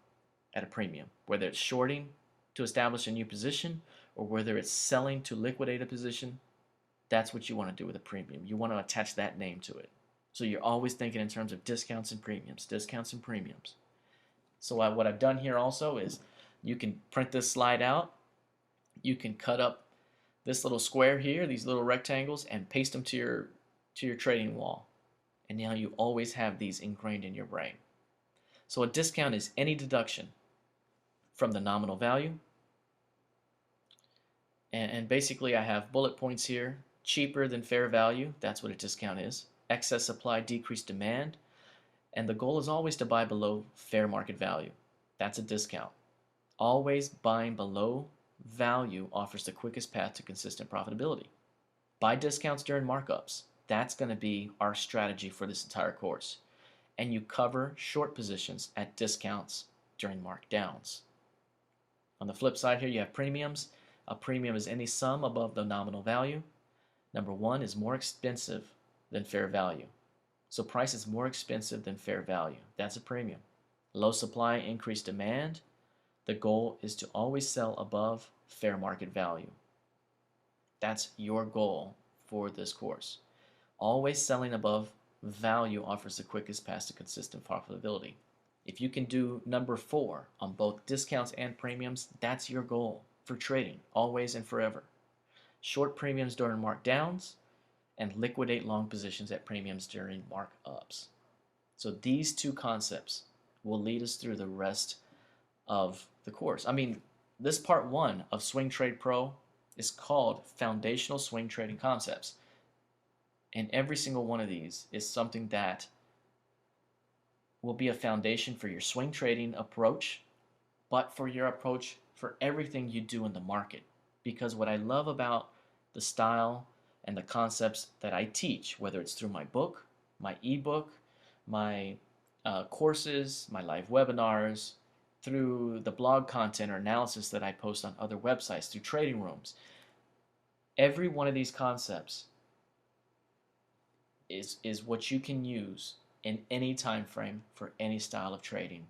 at a premium, whether it's shorting to establish a new position or whether it's selling to liquidate a position. That's what you want to do with a premium. You want to attach that name to it. So you're always thinking in terms of discounts and premiums, discounts and premiums. So what I've done here also is you can print this slide out. You can cut up this little square here, these little rectangles, and paste them to your trading wall. And now you always have these ingrained in your brain. So a discount is any deduction from the nominal value. And basically I have bullet points here. Cheaper than fair value, that's what a discount is. Excess supply, decreased demand. And the goal is always to buy below fair market value. That's a discount. Always buying below value offers the quickest path to consistent profitability. Buy discounts during markups. That's going to be our strategy for this entire course. And you cover short positions at discounts during markdowns. On the flip side here, you have premiums. A premium is any sum above the nominal value. Number one is more expensive than fair value. So price is more expensive than fair value. That's a premium. Low supply, increased demand. The goal is to always sell above fair market value. That's your goal for this course. Always selling above value offers the quickest path to consistent profitability. If you can do number 4 on both discounts and premiums, that's your goal for trading, always and forever. Short premiums during markdowns and liquidate long positions at premiums during markups. So these two concepts will lead us through the rest of the course. I mean, this part 1 of Swing Trade Pro is called Foundational Swing Trading Concepts. And every single one of these is something that will be a foundation for your swing trading approach, but for your approach for everything you do in the market. Because what I love about the style and the concepts that I teach, whether it's through my book, my ebook, my courses, my live webinars, through the blog content or analysis that I post on other websites, through trading rooms, every one of these concepts is what you can use in any time frame for any style of trading,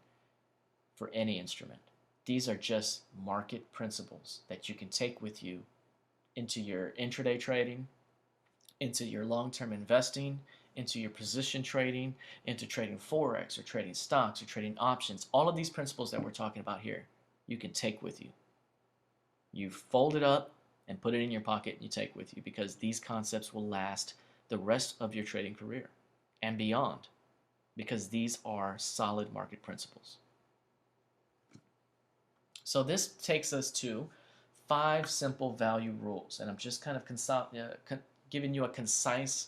for any instrument. These are just market principles that you can take with you into your intraday trading, into your long-term investing, into your position trading, into trading forex or trading stocks or trading options. All of these principles that we're talking about here, you can take with you. You fold it up and put it in your pocket and you take with you, because these concepts will last the rest of your trading career and beyond, because these are solid market principles. So this takes us to 5 simple value rules, and I'm just kind of giving you a concise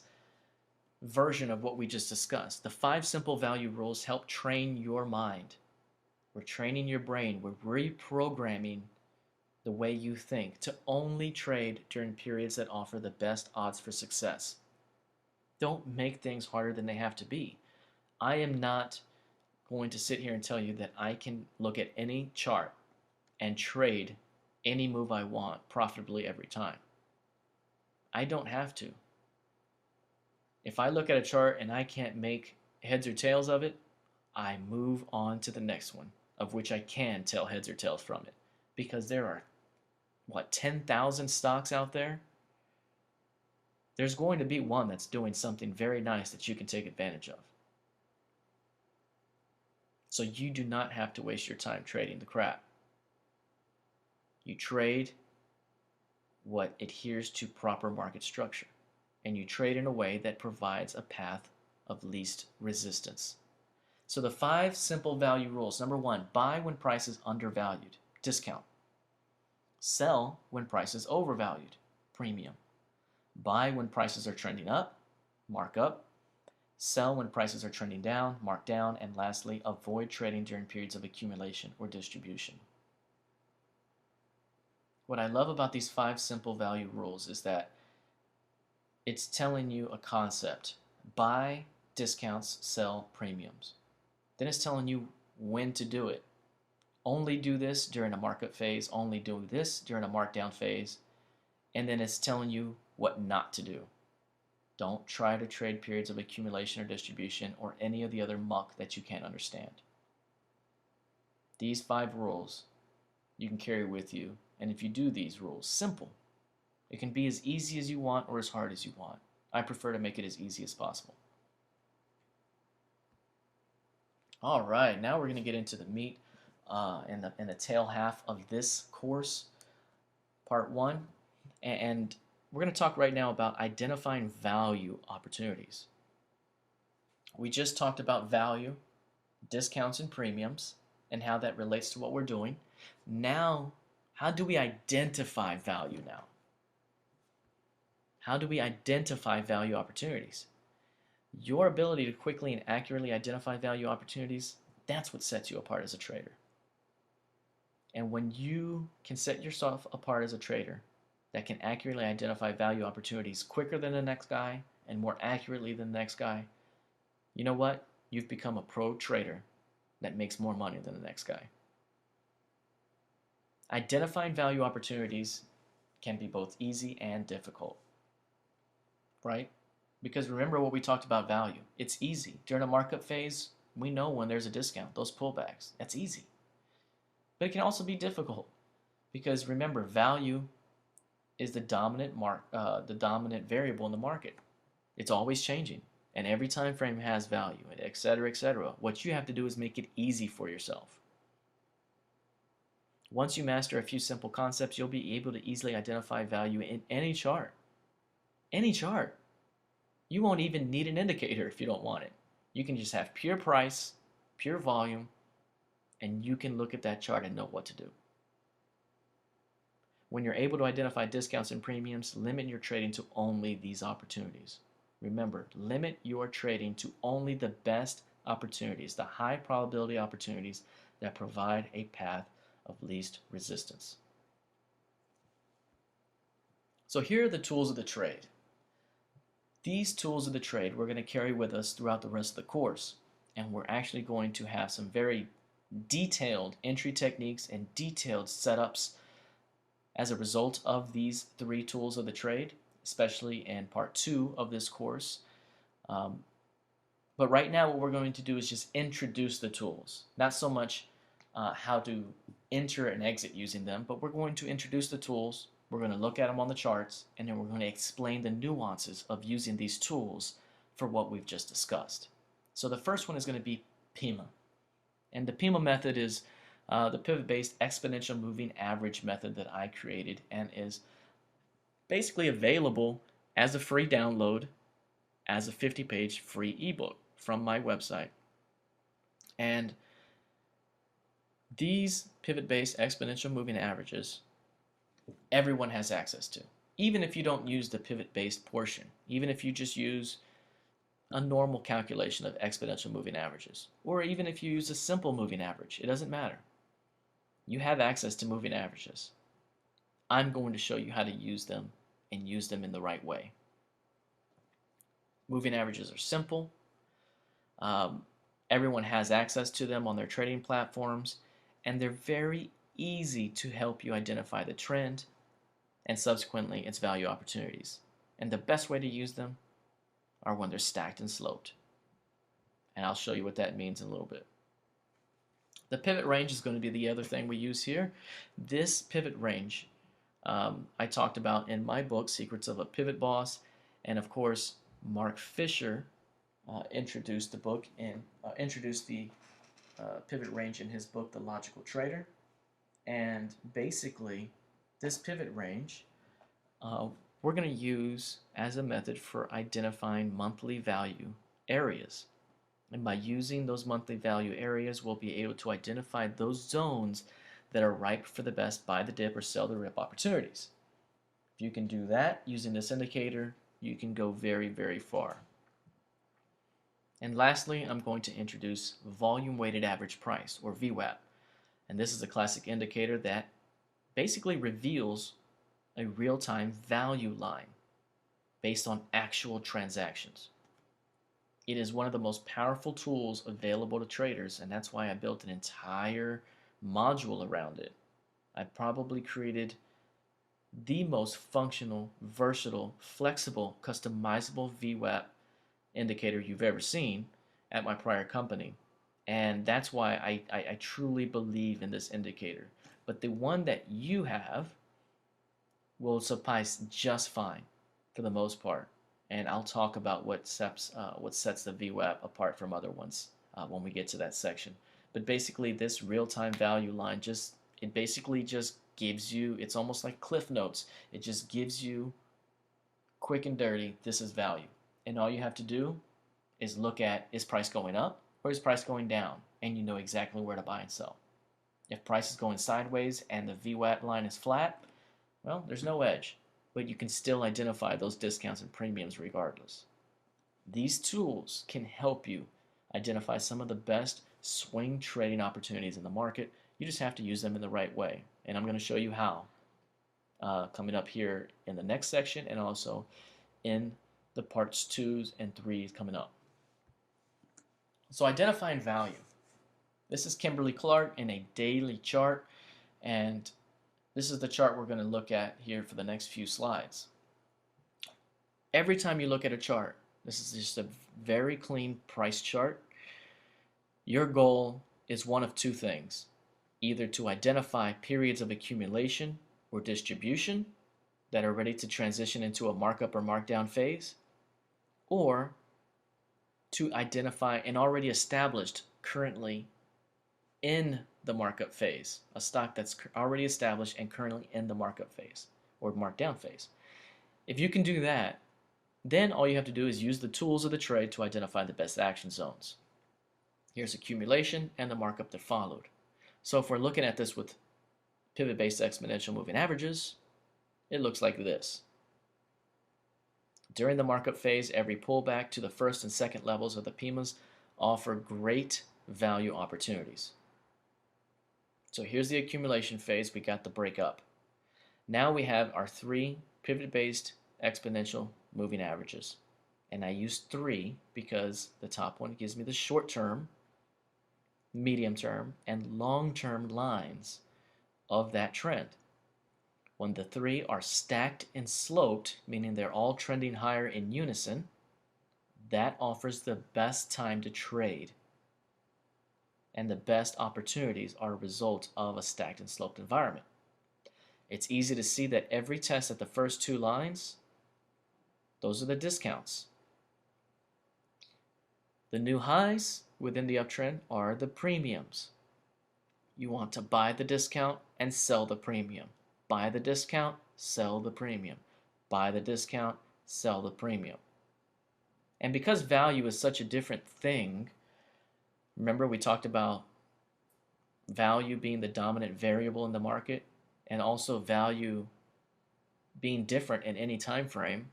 version of what we just discussed. The 5 simple value rules help train your mind. We're training your brain. We're reprogramming the way you think to only trade during periods that offer the best odds for success. Don't make things harder than they have to be. I am not going to sit here and tell you that I can look at any chart and trade any move I want profitably every time. I don't have to. If I look at a chart and I can't make heads or tails of it, I move on to the next one, of which I can tell heads or tails from it. Because there are, what, 10,000 stocks out there? There's going to be one that's doing something very nice that you can take advantage of. So you do not have to waste your time trading the crap. You trade what adheres to proper market structure, and you trade in a way that provides a path of least resistance. So the 5 simple value rules. Number 1, buy when price is undervalued, discount. Sell when price is overvalued, premium. Buy when prices are trending up, markup. Sell when prices are trending down, markdown. And lastly, avoid trading during periods of accumulation or distribution. What I love about these 5 simple value rules is that it's telling you a concept. Buy, discounts, sell, premiums. Then it's telling you when to do it. Only do this during a markup phase, only do this during a markdown phase, and then it's telling you what not to do. Don't try to trade periods of accumulation or distribution or any of the other muck that you can't understand. These 5 rules you can carry with you, and if you do these rules, simple. It can be as easy as you want or as hard as you want. I prefer to make it as easy as possible. All right, now we're going to get into the meat and the tail half of this course, part 1. And we're going to talk right now about identifying value opportunities. We just talked about value, discounts, and premiums, and how that relates to what we're doing. Now, how do we identify value now? How do we identify value opportunities? Your ability to quickly and accurately identify value opportunities, that's what sets you apart as a trader. And when you can set yourself apart as a trader that can accurately identify value opportunities quicker than the next guy and more accurately than the next guy, you know what? You've become a pro trader that makes more money than the next guy. Identifying value opportunities can be both easy and difficult, right? Because remember what we talked about value. It's easy. During a markup phase, we know when there's a discount, those pullbacks. That's easy. But it can also be difficult because remember, value is the dominant variable in the market. It's always changing, and every time frame has value, etc., etc. What you have to do is make it easy for yourself. Once you master a few simple concepts, you'll be able to easily identify value in any chart. Any chart. You won't even need an indicator if you don't want it. You can just have pure price, pure volume, and you can look at that chart and know what to do. When you're able to identify discounts and premiums, limit your trading to only these opportunities. Remember, limit your trading to only the best opportunities, the high probability opportunities that provide a path of least resistance. So here are the tools of the trade. These tools of the trade we're going to carry with us throughout the rest of the course, and we're actually going to have some very detailed entry techniques and detailed setups as a result of these 3 tools of the trade, especially in part 2 of this course. But right now what we're going to do is just introduce the tools, not so much how to enter and exit using them, but we're going to introduce the tools, we're going to look at them on the charts, and then we're going to explain the nuances of using these tools for what we've just discussed. So the first one is going to be PEMA. And the PEMA method is the pivot-based exponential moving average method that I created and is basically available as a free download as a 50-page free ebook from my website. And these pivot-based exponential moving averages, everyone has access to. Even if you don't use the pivot-based portion, even if you just use a normal calculation of exponential moving averages, or even if you use a simple moving average, it doesn't matter. You have access to moving averages. I'm going to show you how to use them and use them in the right way. Moving averages are simple. Everyone has access to them on their trading platforms, and they're very easy to help you identify the trend and subsequently its value opportunities. And the best way to use them are when they're stacked and sloped. And I'll show you what that means in a little bit. The pivot range is going to be the other thing we use here. This pivot range I talked about in my book, Secrets of a Pivot Boss. And of course, Mark Fisher introduced the book and introduced the pivot range in his book, The Logical Trader. And basically, this pivot range we're going to use as a method for identifying monthly value areas. And by using those monthly value areas, we'll be able to identify those zones that are ripe for the best buy the dip or sell the rip opportunities. If you can do that using this indicator, you can go very, very far. And lastly, I'm going to introduce volume weighted average price, or VWAP. And this is a classic indicator that basically reveals a real-time value line based on actual transactions. It is one of the most powerful tools available to traders, and that's why I built an entire module around it. I probably created the most functional, versatile, flexible, customizable VWAP indicator you've ever seen at my prior company. And that's why I truly believe in this indicator. But the one that you have will suffice just fine for the most part. And I'll talk about what sets the VWAP apart from other ones when we get to that section. But basically, this real-time value line basically just gives you, it's almost like Cliff Notes. It just gives you quick and dirty, this is value. And all you have to do is look at, is price going up or is price going down? And you know exactly where to buy and sell. If price is going sideways and the VWAP line is flat, well, there's no edge, but you can still identify those discounts and premiums regardless. These tools can help you identify some of the best swing trading opportunities in the market. You just have to use them in the right way. And I'm going to show you how coming up here in the next section and also in the parts 2s and 3s coming up. So identifying value. This is Kimberly Clark in a daily chart, and this is the chart we're going to look at here for the next few slides. Every time you look at a chart, this is just a very clean price chart. Your goal is one of two things: either to identify periods of accumulation or distribution that are ready to transition into a markup or markdown phase, or to identify an already established, currently in the markup phase, a stock that's already established and currently in the markup phase or markdown phase. If you can do that, then all you have to do is use the tools of the trade to identify the best action zones. Here's accumulation and the markup that followed. So if we're looking at this with pivot-based exponential moving averages, it looks like this. During the markup phase, every pullback to the first and second levels of the PIMAs offer great value opportunities. So here's the accumulation phase. We got the breakup. Now we have our 3 pivot-based exponential moving averages. And I use 3 because the top one gives me the short-term, medium-term, and long-term lines of that trend. When the 3 are stacked and sloped, meaning they're all trending higher in unison, that offers the best time to trade. And the best opportunities are a result of a stacked and sloped environment. It's easy to see that every test at the first 2 lines, those are the discounts. The new highs within the uptrend are the premiums. You want to buy the discount and sell the premium. Buy the discount, sell the premium. Buy the discount, sell the premium. And because value is such a different thing, remember we talked about value being the dominant variable in the market and also value being different in any time frame.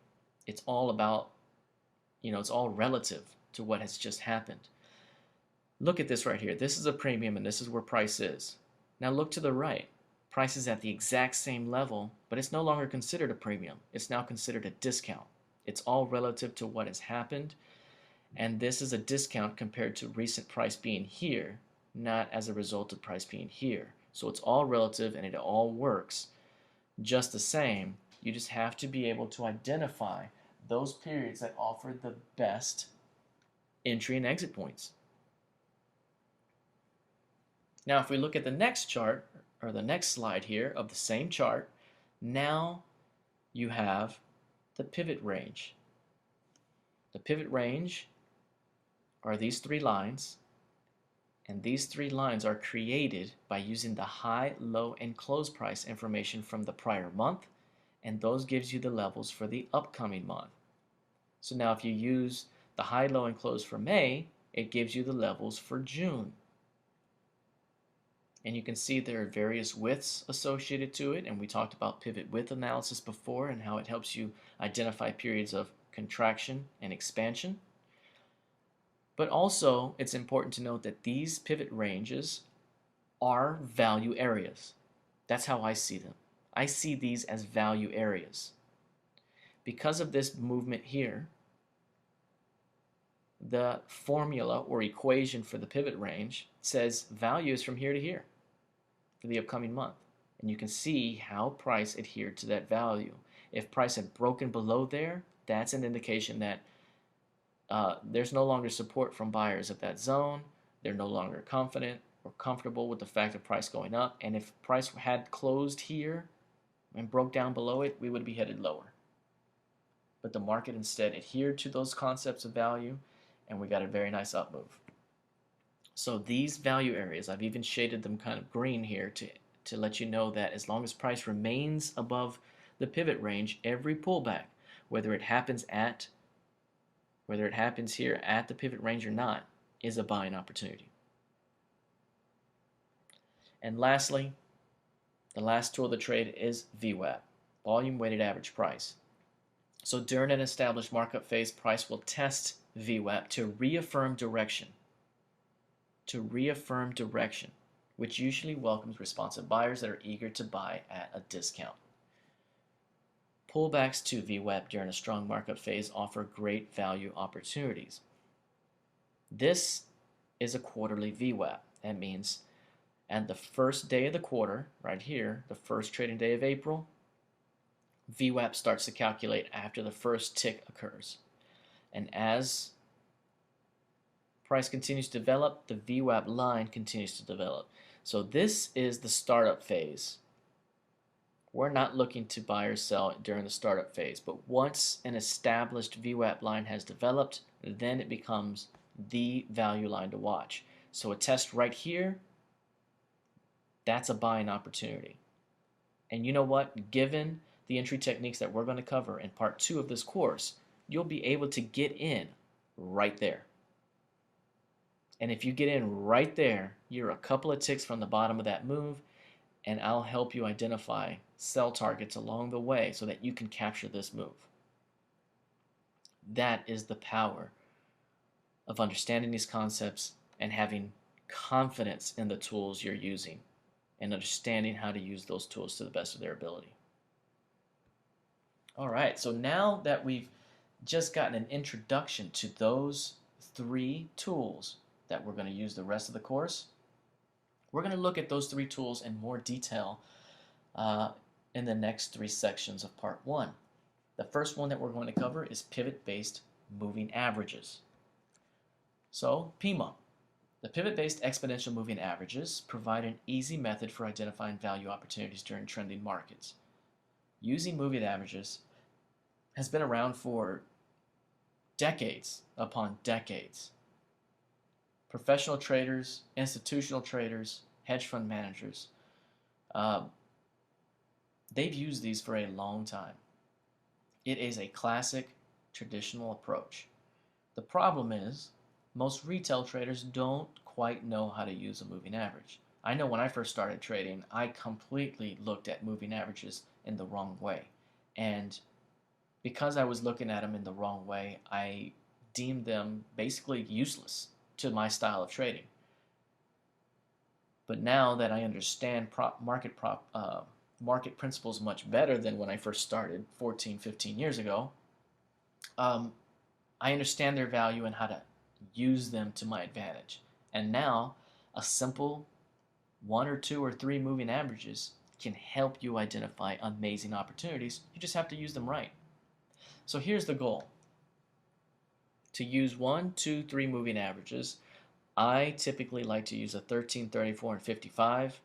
It's all about, it's all relative to what has just happened. Look at this right here. This is a premium and this is where price is. Now look to the right. Price is at the exact same level, but it's no longer considered a premium. It's now considered a discount. It's all relative to what has happened. And this is a discount compared to recent price being here, not as a result of price being here. So it's all relative and it all works just the same. You just have to be able to identify those periods that offer the best entry and exit points. Now if we look at the next chart, or the next slide here of the same chart, now you have the pivot range. The pivot range are these three lines, and these three lines are created by using the high, low, and close price information from the prior month, and those gives you the levels for the upcoming month. So now if you use the high, low, and close for May, it gives you the levels for June. And you can see there are various widths associated to it, and we talked about pivot width analysis before and how it helps you identify periods of contraction and expansion. But also, it's important to note that these pivot ranges are value areas. That's how I see them. I see these as value areas. Because of this movement here, the formula or equation for the pivot range says value is from here to here for the upcoming month. And you can see how price adhered to that value. If price had broken below there, that's an indication that there's no longer support from buyers at that zone. They're no longer confident or comfortable with the fact of price going up. And if price had closed here and broke down below it, we would be headed lower. But the market instead adhered to those concepts of value, and we got a very nice up move. So these value areas, I've even shaded them kind of green here to let you know that as long as price remains above the pivot range, every pullback, whether it happens here at the pivot range or not, is a buying opportunity. And lastly, the last tool of the trade is VWAP, volume weighted average price. So during an established markup phase, price will test VWAP to reaffirm direction. Which usually welcomes responsive buyers that are eager to buy at a discount. Pullbacks to VWAP during a strong markup phase offer great value opportunities. This is a quarterly VWAP. That means at the first day of the quarter, right here, the first trading day of April, VWAP starts to calculate after the first tick occurs. And as price continues to develop, the VWAP line continues to develop. So this is the startup phase. We're not looking to buy or sell during the startup phase, but once an established VWAP line has developed, then it becomes the value line to watch. So a test right here, that's a buying opportunity. And you know what? Given the entry techniques that we're going to cover in part 2 of this course, you'll be able to get in right there. And if you get in right there, you're a couple of ticks from the bottom of that move, and I'll help you identify sell targets along the way so that you can capture this move. That is the power of understanding these concepts and having confidence in the tools you're using and understanding how to use those tools to the best of their ability. All right, so now that we've just gotten an introduction to those 3 tools that we're going to use the rest of the course, we're going to look at those 3 tools in more detail in the next 3 sections of part 1. The first one that we're going to cover is pivot-based moving averages. So, PIMA. The pivot-based exponential moving averages provide an easy method for identifying value opportunities during trending markets. Using moving averages has been around for decades upon decades. Professional traders, institutional traders, hedge fund managers, they've used these for a long time. It is a classic traditional approach. The problem is most retail traders don't quite know how to use a moving average. I know when I first started trading, I completely looked at moving averages in the wrong way. And because I was looking at them in the wrong way, I deemed them basically useless to my style of trading. But now that I understand market principles much better than when I first started 14, 15 years ago, I I understand their value and how to use them to my advantage. And now, a simple 1 or 2 or 3 moving averages can help you identify amazing opportunities. You just have to use them right. So here's the goal. To use 1, 2, 3 moving averages, I typically like to use a 13, 34, and 55.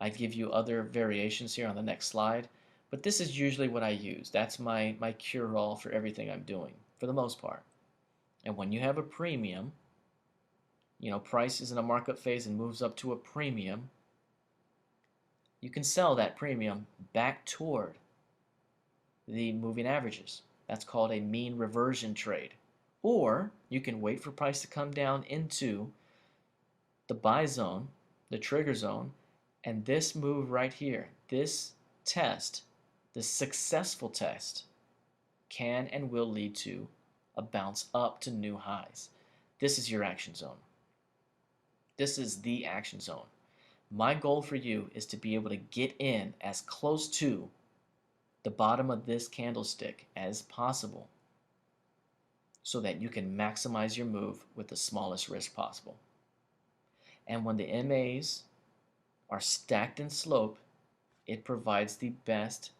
I give you other variations here on the next slide, but this is usually what I use. That's my cure-all for everything I'm doing, for the most part. And when you have a premium, price is in a markup phase and moves up to a premium, you can sell that premium back toward the moving averages. That's called a mean reversion trade. Or you can wait for price to come down into the buy zone, the trigger zone, and this move right here, this test, the successful test, can and will lead to a bounce up to new highs. This is your action zone. This is the action zone. My goal for you is to be able to get in as close to the bottom of this candlestick as possible so that you can maximize your move with the smallest risk possible. And when the MAs are stacked in slope, it provides the best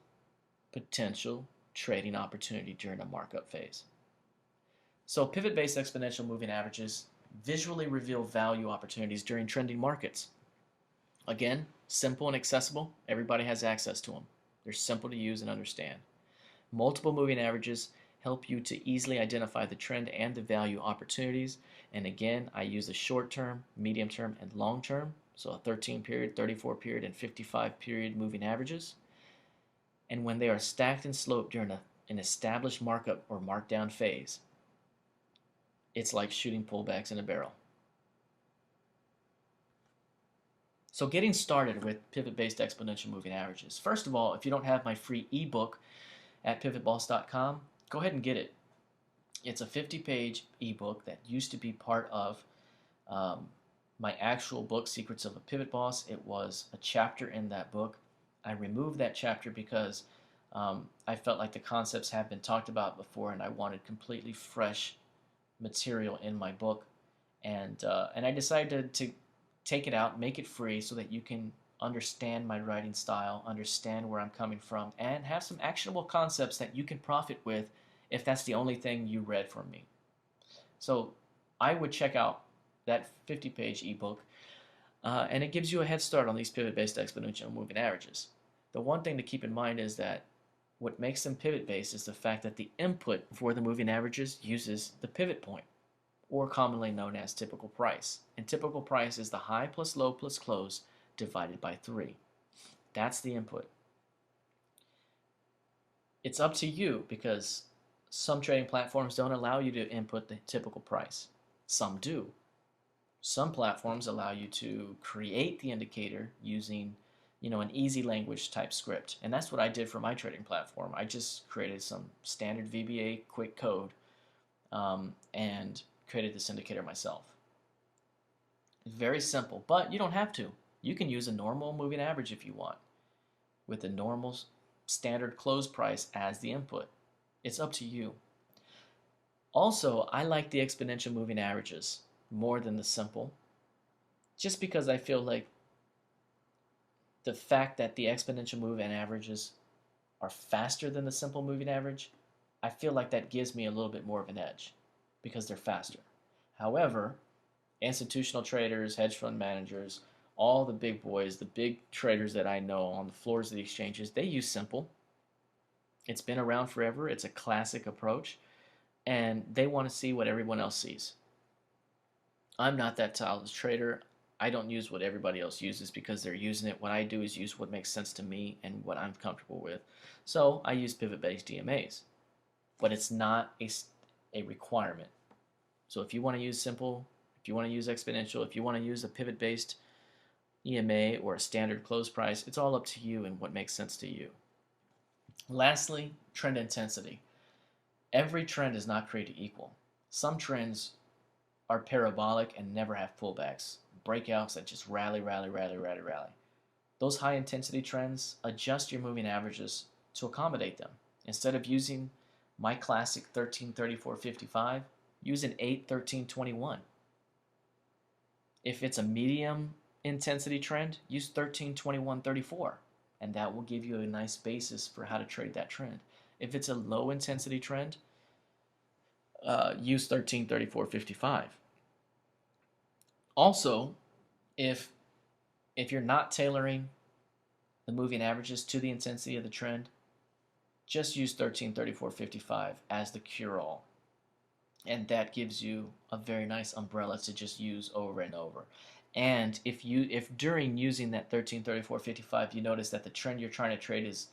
potential trading opportunity during a markup phase. So pivot-based exponential moving averages visually reveal value opportunities during trending markets. Again, simple and accessible. Everybody has access to them. They're simple to use and understand. Multiple moving averages help you to easily identify the trend and the value opportunities. And again, I use the short term, medium term, and long term. So a 13 period, 34 period, and 55 period moving averages. And when they are stacked in slope during an established markup or markdown phase, it's like shooting pullbacks in a barrel. So getting started with pivot-based exponential moving averages. First of all, if you don't have my free ebook at pivotboss.com, go ahead and get it. It's a 50-page ebook that used to be part of my actual book, Secrets of a Pivot Boss. It was a chapter in that book. I removed that chapter because I felt like the concepts have been talked about before, and I wanted completely fresh material in my book. And I decided to take it out, make it free so that you can understand my writing style, understand where I'm coming from, and have some actionable concepts that you can profit with if that's the only thing you read from me. So I would check out that 50-page ebook, and it gives you a head start on these pivot-based exponential moving averages. The one thing to keep in mind is that what makes them pivot-based is the fact that the input for the moving averages uses the pivot point, or commonly known as typical price. And typical price is the high plus low plus close divided by 3. That's the input. It's up to you because some trading platforms don't allow you to input the typical price. Some do. Some platforms allow you to create the indicator using an easy language type script. And that's what I did for my trading platform. I just created some standard VBA quick code and created this indicator myself. It's very simple, but you don't have to. You can use a normal moving average if you want, with the normal standard close price as the input. It's up to you. Also, I like the exponential moving averages more than the simple, just because I feel like the fact that the exponential moving averages are faster than the simple moving average, I feel like that gives me a little bit more of an edge because they're faster. However, institutional traders, hedge fund managers, all the big boys, the big traders that I know on the floors of the exchanges, they use simple. It's been around forever. It's a classic approach, and they want to see what everyone else sees. I'm not that talented trader. I don't use what everybody else uses because they're using it. What I do is use what makes sense to me and what I'm comfortable with. So I use pivot-based DMAs, but it's not a requirement. So if you want to use simple, if you want to use exponential, if you want to use a pivot-based EMA or a standard close price, it's all up to you and what makes sense to you. Lastly, trend intensity. Every trend is not created equal. Some trends are parabolic and never have pullbacks, breakouts that just rally. Those high intensity trends, adjust your moving averages to accommodate them. Instead of using My classic 1334.55, use an 8.1321. If it's a medium intensity trend, use 1321.34, and that will give you a nice basis for how to trade that trend. If it's a low intensity trend, use 1334.55. Also, if you're not tailoring the moving averages to the intensity of the trend, just use 1334.55 as the cure-all. And that gives you a very nice umbrella to just use over and over. And if during using that 1334.55 you notice that the trend you're trying to trade is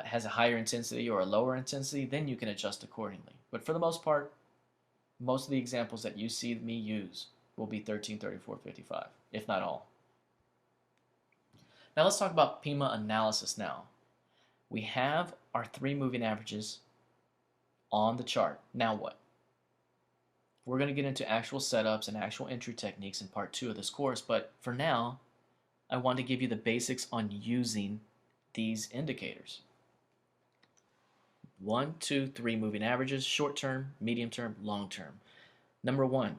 has a higher intensity or a lower intensity, then you can adjust accordingly. But for the most part, most of the examples that you see me use will be 1334.55, if not all. Now let's talk about PIMA analysis now. We have our 3 moving averages on the chart. Now what? We're going to get into actual setups and actual entry techniques in part 2 of this course, but for now, I want to give you the basics on using these indicators. 1, 2, 3 moving averages, short term, medium term, long term. Number 1,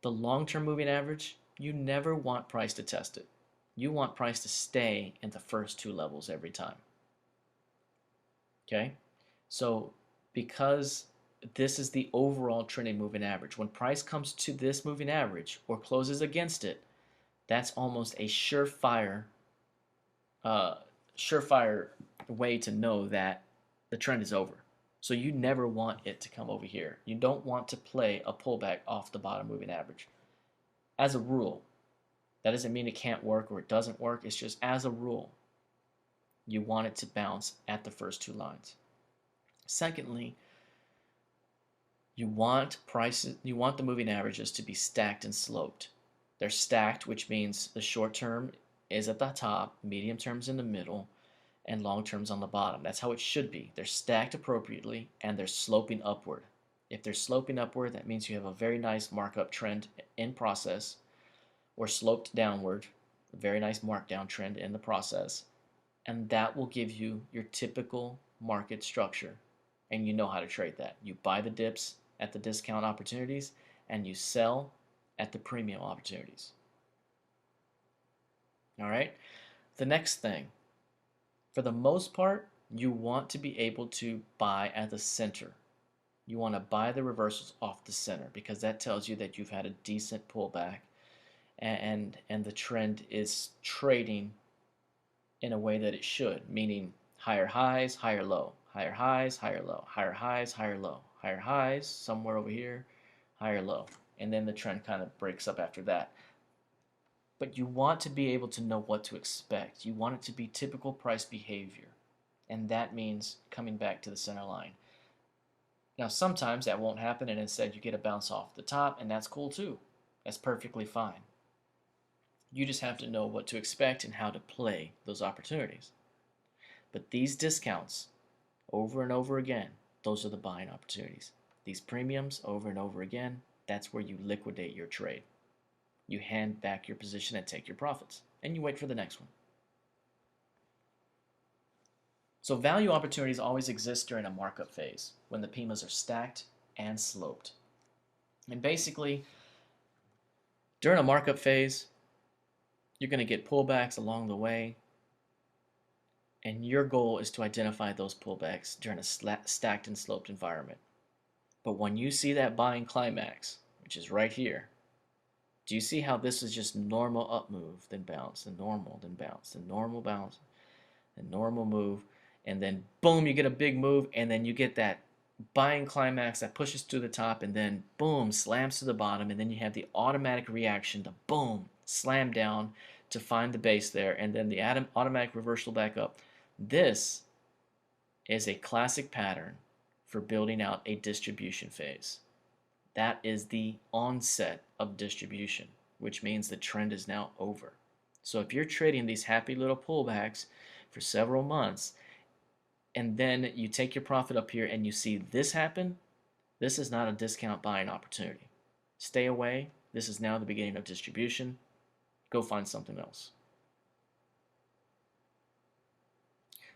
the long term moving average, you never want price to test it. You want price to stay in the first 2 levels every time. Okay? So because this is the overall trending moving average, when price comes to this moving average or closes against it, that's almost a surefire way to know that the trend is over. So you never want it to come over here. You don't want to play a pullback off the bottom moving average. As a rule, that doesn't mean it can't work or it doesn't work. It's just as a rule, you want it to bounce at the first 2 lines. Secondly, you want the moving averages to be stacked and sloped. They're stacked, which means the short term is at the top, medium term's in the middle, and long term's on the bottom. That's how it should be. They're stacked appropriately and they're sloping upward. If they're sloping upward, that means you have a very nice markup trend in process, or sloped downward, a very nice markdown trend in the process, and that will give you your typical market structure, and you know how to trade that. You buy the dips at the discount opportunities and you sell at the premium opportunities. All right, the next thing, for the most part, you want to be able to buy at the center. You want to buy the reversals off the center because that tells you that you've had a decent pullback and the trend is trading in a way that it should, meaning higher highs, higher low, higher highs, higher low, higher highs, higher low, higher highs, somewhere over here, higher low, and then the trend kind of breaks up after that. But you want to be able to know what to expect. You want it to be typical price behavior, and that means coming back to the center line. Now sometimes that won't happen and instead you get a bounce off the top, and that's cool too. That's perfectly fine. You just have to know what to expect and how to play those opportunities. But these discounts, over and over again, those are the buying opportunities. These premiums, over and over again, that's where you liquidate your trade. You hand back your position and take your profits, and you wait for the next one. So value opportunities always exist during a markup phase, when the PIMAs are stacked and sloped. And basically, during a markup phase, you're going to get pullbacks along the way, and your goal is to identify those pullbacks during a stacked and sloped environment. But when you see that buying climax, which is right here, do you see how this is just normal up move, then bounce, then normal, then bounce, then normal bounce, then normal move, and then boom, you get a big move, and then you get that buying climax that pushes to the top, and then boom, slams to the bottom, and then you have the automatic reaction to boom, slam down to find the base there, and then the automatic reversal back up. This is a classic pattern for building out a distribution phase. That is the onset of distribution, which means the trend is now over. So if you're trading these happy little pullbacks for several months, and then you take your profit up here and you see this happen, this is not a discount buying opportunity. Stay away. This is now the beginning of distribution. Go find something else.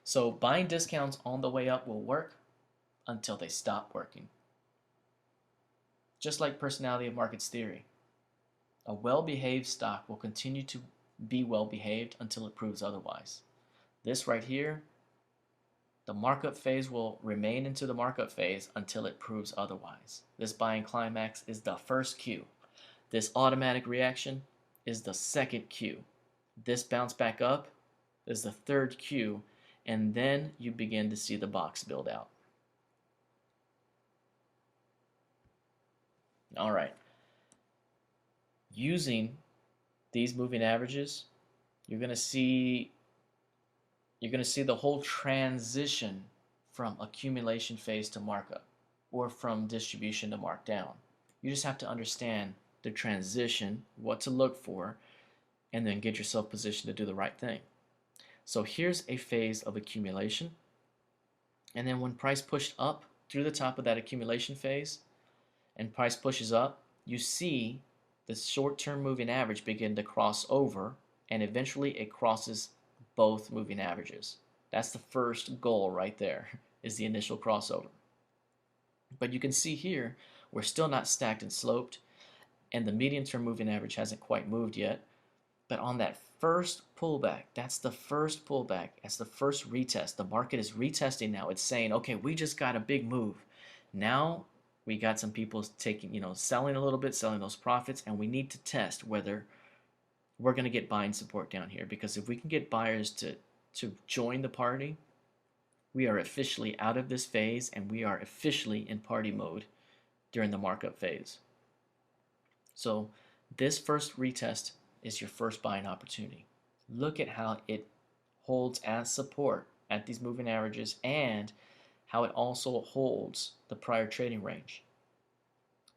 So buying discounts on the way up will work, until they stop working. Just like personality of markets theory, a well-behaved stock will continue to be well-behaved until it proves otherwise. This right here, the markup phase will remain into the markup phase until it proves otherwise. This buying climax is the first cue. This automatic reaction is the second cue. This bounce back up is the third cue, and then you begin to see the box build out. All right. Using these moving averages, you're going to see the whole transition from accumulation phase to markup, or from distribution to markdown. You just have to understand the transition, what to look for, and then get yourself positioned to do the right thing. So here's a phase of accumulation, and then when price pushed up through the top of that accumulation phase and price pushes up, you see the short-term moving average begin to cross over, and eventually it crosses both moving averages. That's the first goal right there, is the initial crossover. But you can see here, we're still not stacked and sloped, and the medium-term moving average hasn't quite moved yet. But on that first pullback, that's the first pullback, that's the first retest. The market is retesting now. It's saying, okay, we just got a big move. Now we got some people taking, selling a little bit, selling those profits, and we need to test whether we're going to get buying support down here. Because if we can get buyers to join the party, we are officially out of this phase, and we are officially in party mode during the markup phase. So this first retest is your first buying opportunity. Look at how it holds as support at these moving averages, and how it also holds the prior trading range.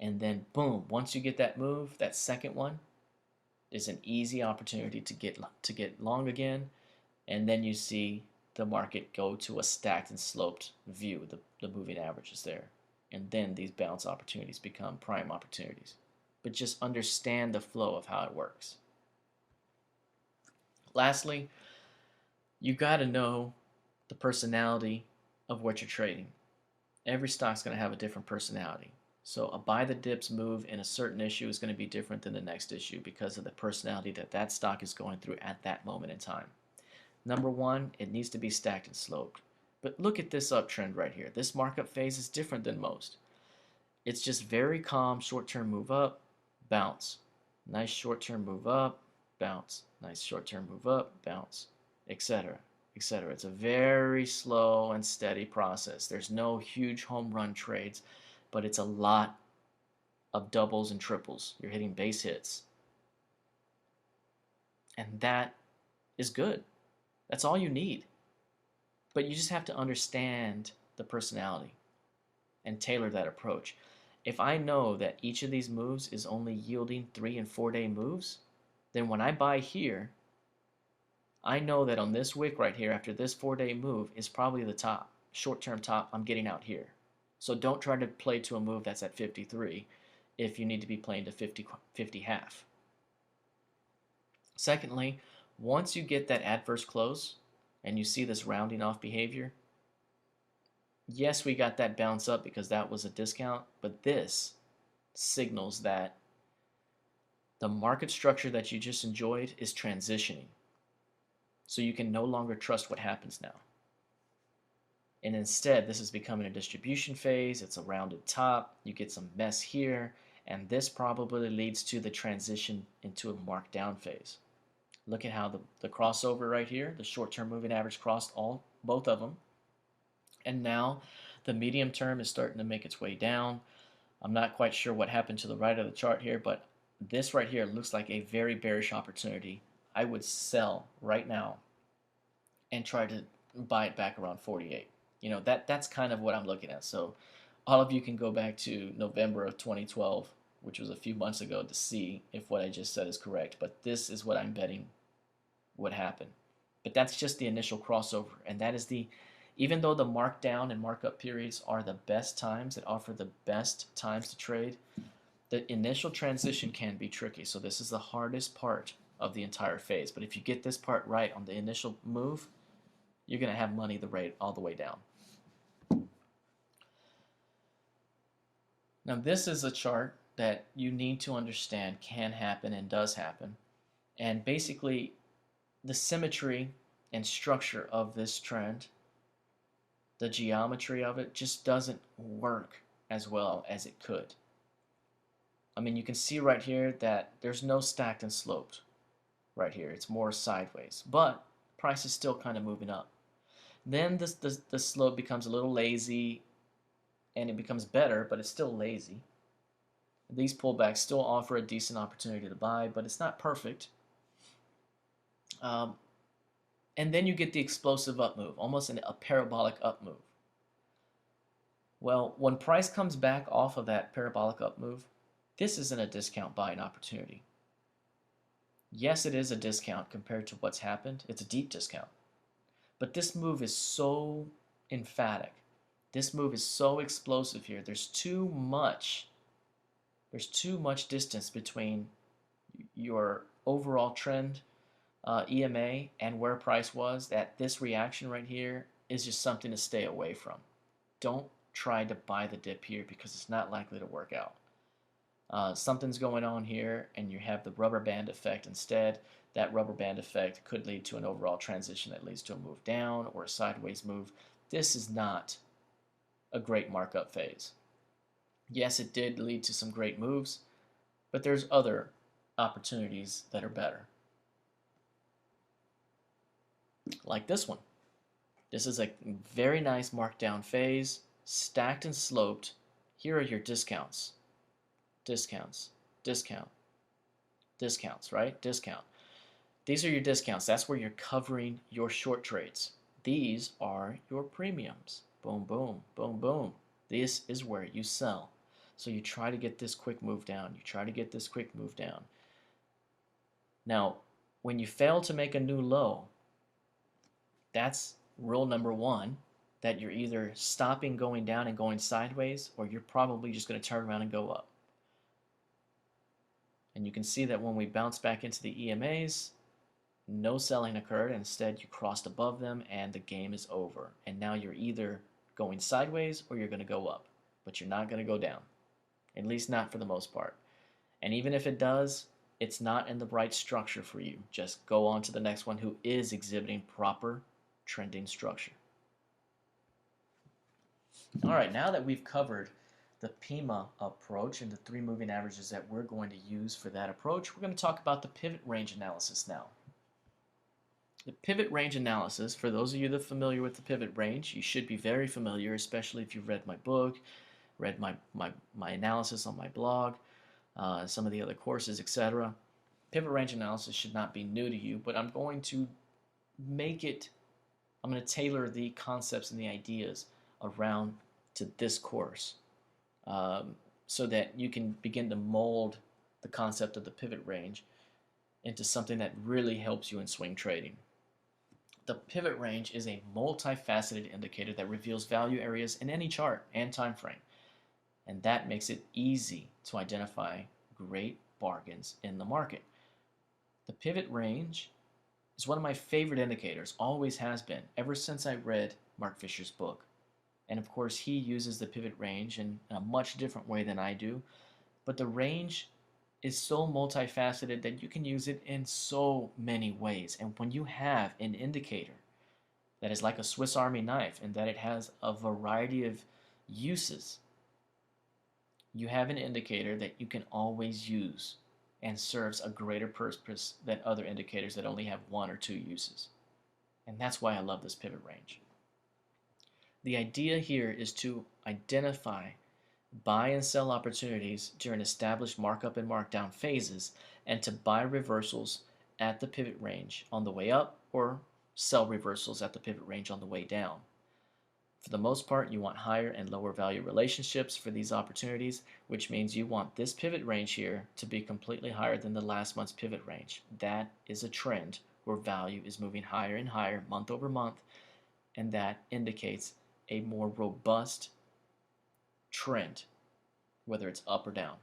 And then boom, once you get that move, that second one is an easy opportunity to get long again, and then you see the market go to a stacked and sloped view. The moving average is there, and then these bounce opportunities become prime opportunities. But just understand the flow of how it works. Lastly, you got to know the personality of what you're trading. Every stock's going to have a different personality. So a buy the dips move in a certain issue is going to be different than the next issue because of the personality that stock is going through at that moment in time. Number one, it needs to be stacked and sloped. But look at this uptrend right here. This markup phase is different than most. It's just very calm, short-term move up, bounce. Nice short-term move up, bounce. Nice short-term move up, bounce, etc., etc. It's a very slow and steady process. There's no huge home run trades, but it's a lot of doubles and triples. You're hitting base hits. And that is good. That's all you need. But you just have to understand the personality and tailor that approach. If I know that each of these moves is only yielding 3 and 4 day moves, then when I buy here, I know that on this wick right here, after this 4 day move, is probably the top, short-term top I'm getting out here. So don't try to play to a move that's at 53 if you need to be playing to 50 half. Secondly, once you get that adverse close and you see this rounding off behavior, yes, we got that bounce up because that was a discount, but this signals that the market structure that you just enjoyed is transitioning. So you can no longer trust what happens now. And instead, this is becoming a distribution phase. It's a rounded top. You get some mess here, and this probably leads to the transition into a markdown phase. Look at how the crossover right here, the short-term moving average crossed both of them. And now the medium term is starting to make its way down. I'm not quite sure what happened to the right of the chart here, but this right here looks like a very bearish opportunity. I would sell right now and try to buy it back around 48. That's kind of what I'm looking at. So all of you can go back to November of 2012, which was a few months ago, to see if what I just said is correct. But this is what I'm betting would happen. But that's just the initial crossover, and that is even though the markdown and markup periods are the best times that offer the best times to trade, the initial transition can be tricky. So this is the hardest part of the entire phase. But if you get this part right on the initial move, you're going to have money all the way down. Now this is a chart that you need to understand can happen and does happen. And basically the symmetry and structure of this trend, the geometry of it, just doesn't work as well as it could. I mean, you can see right here that there's no stacked and sloped right here. It's more sideways, but price is still kind of moving up. Then the slope becomes a little lazy and it becomes better, but it's still lazy. These pullbacks still offer a decent opportunity to buy, but it's not perfect. And then you get the explosive up move, almost a parabolic up move. Well, when price comes back off of that parabolic up move, this isn't a discount buying opportunity. Yes, it is a discount compared to what's happened. It's a deep discount. But this move is so emphatic. This move is so explosive here. There's too much distance between your overall trend EMA and where price was, that this reaction right here is just something to stay away from. Don't try to buy the dip here because it's not likely to work out. Something's going on here and you have the rubber band effect instead. That rubber band effect could lead to an overall transition that leads to a move down or a sideways move. This is not a great markup phase. Yes, it did lead to some great moves, but there's other opportunities that are better. Like this one. This is a very nice markdown phase, stacked and sloped. Here are your discounts. Discounts, discount, discounts, right? Discount. These are your discounts. That's where you're covering your short trades. These are your premiums. Boom, boom, boom, boom. This is where you sell. So you try to get this quick move down. You try to get this quick move down. Now, when you fail to make a new low, that's rule number one, that you're either stopping going down and going sideways, or you're probably just going to turn around and go up. And you can see that when we bounce back into the EMAs, no selling occurred. Instead, you crossed above them and the game is over. And now you're either going sideways or you're going to go up. But you're not going to go down. At least not for the most part. And even if it does, it's not in the right structure for you. Just go on to the next one who is exhibiting proper trending structure. All right, now that we've covered the PIMA approach and the 3 moving averages that we're going to use for that approach, we're going to talk about the pivot range analysis now. The pivot range analysis, for those of you that are familiar with the pivot range, you should be very familiar, especially if you've read my book, read my analysis on my blog, some of the other courses, etc. Pivot range analysis should not be new to you, but I'm going to tailor the concepts and the ideas around to this course so that you can begin to mold the concept of the pivot range into something that really helps you in swing trading. The pivot range is a multifaceted indicator that reveals value areas in any chart and time frame, and that makes it easy to identify great bargains in the market. The pivot range is one of my favorite indicators, always has been, ever since I read Mark Fisher's book. And of course, he uses the pivot range in a much different way than I do, but the range is so multifaceted that you can use it in so many ways. And when you have an indicator that is like a Swiss Army knife and that it has a variety of uses, you have an indicator that you can always use and serves a greater purpose than other indicators that only have 1 or 2 uses. And that's why I love this pivot range. The idea here is to identify buy and sell opportunities during established markup and markdown phases, and to buy reversals at the pivot range on the way up or sell reversals at the pivot range on the way down. For the most part, you want higher and lower value relationships for these opportunities, which means you want this pivot range here to be completely higher than the last month's pivot range. That is a trend where value is moving higher and higher month over month, and that indicates a more robust trend, whether it's up or down.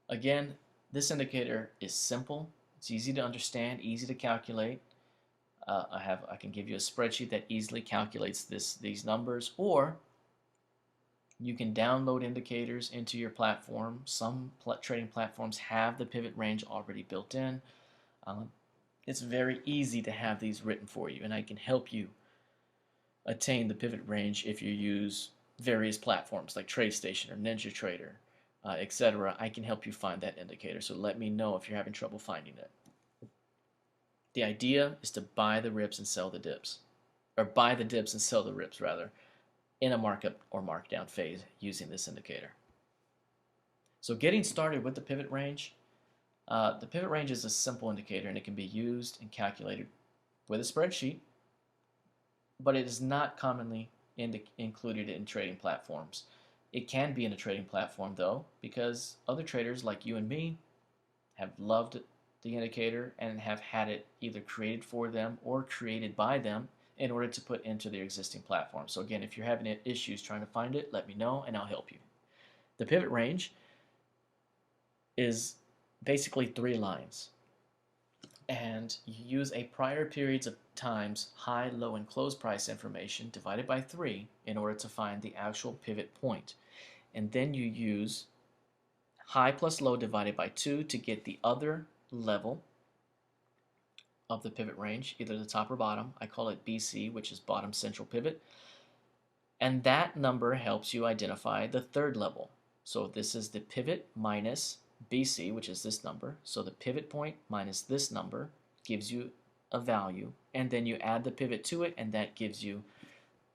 Again, this indicator is simple, it's easy to understand, easy to calculate. I can give you a spreadsheet that easily calculates these numbers, or You can download indicators into your platform. Some trading platforms have the pivot range already built in. It's very easy to have these written for you, and I can help you attain the pivot range if you use various platforms like TradeStation or NinjaTrader, etc. I can help you find that indicator, so let me know if you're having trouble finding it. The idea is to buy the rips and sell the dips, or buy the dips and sell the rips rather, in a markup or markdown phase using this indicator. So getting started with the pivot range is a simple indicator, and it can be used and calculated with a spreadsheet, but it is not commonly included in trading platforms. It can be in a trading platform though, because other traders like you and me have loved the indicator and have had it either created for them or created by them in order to put into their existing platform. So again, if you're having issues trying to find it, let me know and I'll help you. The pivot range is basically 3 lines, and you use a prior periods of times high, low, and close price information divided by 3 in order to find the actual pivot point. And then you use high plus low divided by 2 to get the other level of the pivot range, either the top or bottom. I call it BC, which is bottom central pivot. And that number helps you identify the third level. So this is the pivot minus BC, which is this number. So the pivot point minus this number gives you a value. And then you add the pivot to it, and that gives you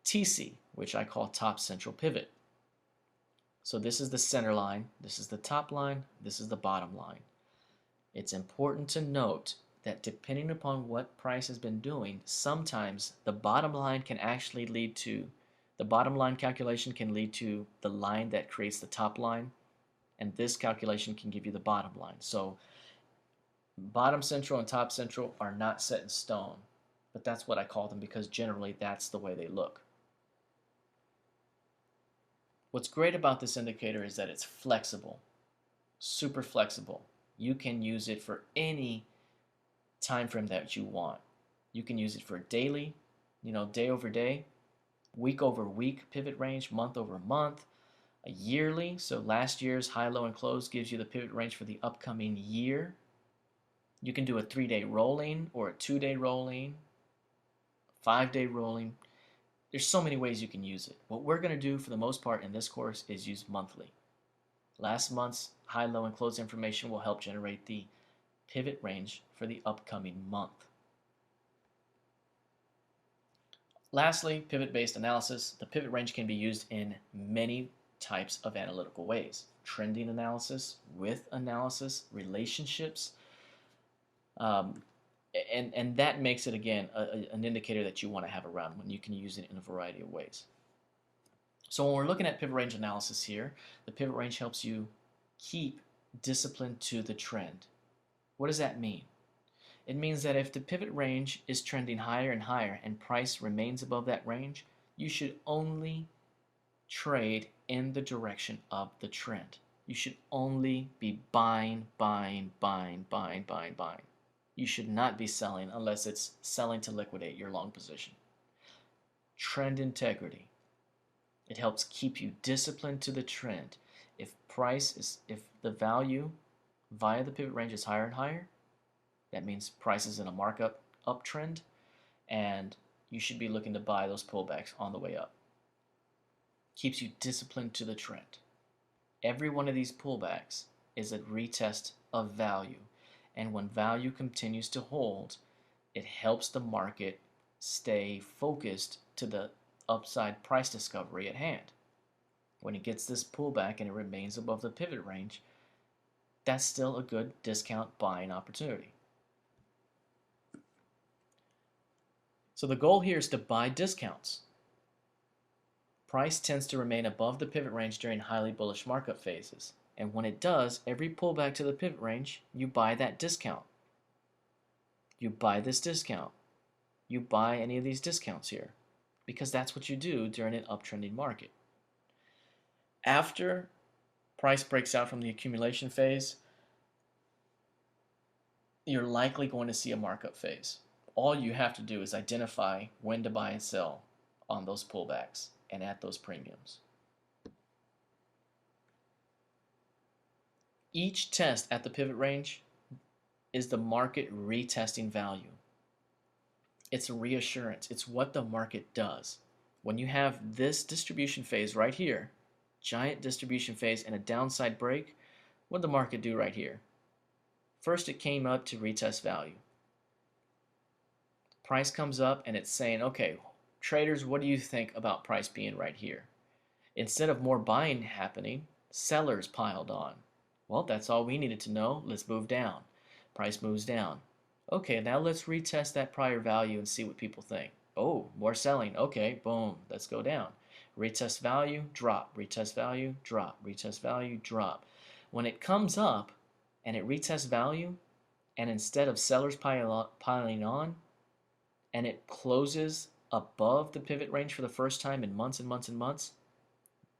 TC, which I call top central pivot. So this is the center line, this is the top line, this is the bottom line. It's important to note that depending upon what price has been doing, sometimes the bottom line can actually lead to, the bottom line calculation can lead to the line that creates the top line, and this calculation can give you the bottom line. So bottom central and top central are not set in stone, but that's what I call them because generally that's the way they look. What's great about this indicator is that it's flexible, super flexible. You can use it for any time frame that you want. You can use it for daily, day over day, week over week pivot range, month over month, a yearly. So last year's high, low, and close gives you the pivot range for the upcoming year. You can do a 3-day rolling or a 2-day rolling, 5-day rolling. There's so many ways you can use it. What we're going to do for the most part in this course is use monthly. Last month's high, low, and close information will help generate the pivot range for the upcoming month. Lastly, pivot-based analysis. The pivot range can be used in many types of analytical ways. Trending analysis, width analysis, relationships, and that makes it, again, an indicator that you want to have around when you can use it in a variety of ways. So when we're looking at pivot range analysis here, the pivot range helps you keep discipline to the trend. What does that mean? It means that if the pivot range is trending higher and higher and price remains above that range, you should only trade in the direction of the trend. You should only be buying, buying, buying, buying, buying, buying. You should not be selling unless it's selling to liquidate your long position. Trend integrity. It helps keep you disciplined to the trend. If the value via the pivot range is higher and higher, that means price is in a markup uptrend, and you should be looking to buy those pullbacks on the way up. Keeps you disciplined to the trend. Every one of these pullbacks is a retest of value, and when value continues to hold, it helps the market stay focused to the upside price discovery at hand. When it gets this pullback and it remains above the pivot range, that's still a good discount buying opportunity. So the goal here is to buy discounts. Price tends to remain above the pivot range during highly bullish markup phases, and when it does, every pullback to the pivot range, you buy that discount. You buy this discount. You buy any of these discounts here, because that's what you do during an uptrending market. After price breaks out from the accumulation phase, you're likely going to see a markup phase. All you have to do is identify when to buy and sell on those pullbacks and at those premiums. Each test at the pivot range is the market retesting value. It's a reassurance. It's what the market does. When you have this distribution phase right here, giant distribution phase and a downside break, what did the market do right here? First, it came up to retest value. Price comes up and it's saying, okay, traders, what do you think about price being right here? Instead of more buying happening, sellers piled on. Well, that's all we needed to know. Let's move down. Price moves down. Okay, now let's retest that prior value and see what people think. Oh, more selling. Okay, boom, let's go down. Retest value, drop. Retest value, drop. Retest value, drop. When it comes up and it retests value, and instead of sellers piling on, and it closes above the pivot range for the first time in months and months and months,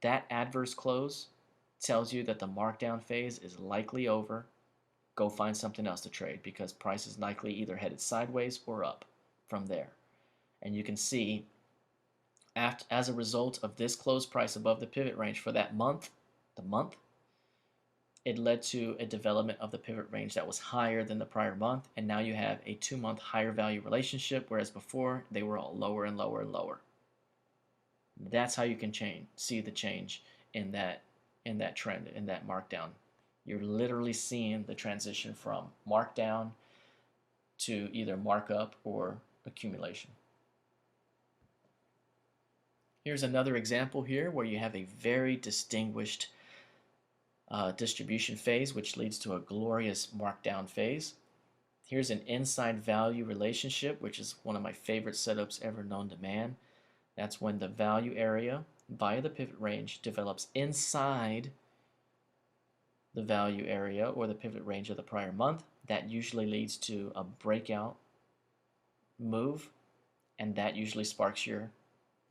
that adverse close tells you that the markdown phase is likely over. Go find something else to trade because price is likely either headed sideways or up from there. And you can see as a result of this close price above the pivot range for that month, it led to a development of the pivot range that was higher than the prior month, and now you have a 2-month higher value relationship, whereas before they were all lower and lower and lower. That's how you can see the change in that trend, in that markdown. You're literally seeing the transition from markdown to either markup or accumulation. Here's another example here where you have a very distinguished distribution phase, which leads to a glorious markdown phase. Here's an inside value relationship, which is one of my favorite setups ever known to man. That's when the value area via the pivot range develops inside the value area or the pivot range of the prior month. That usually leads to a breakout move, and that usually sparks your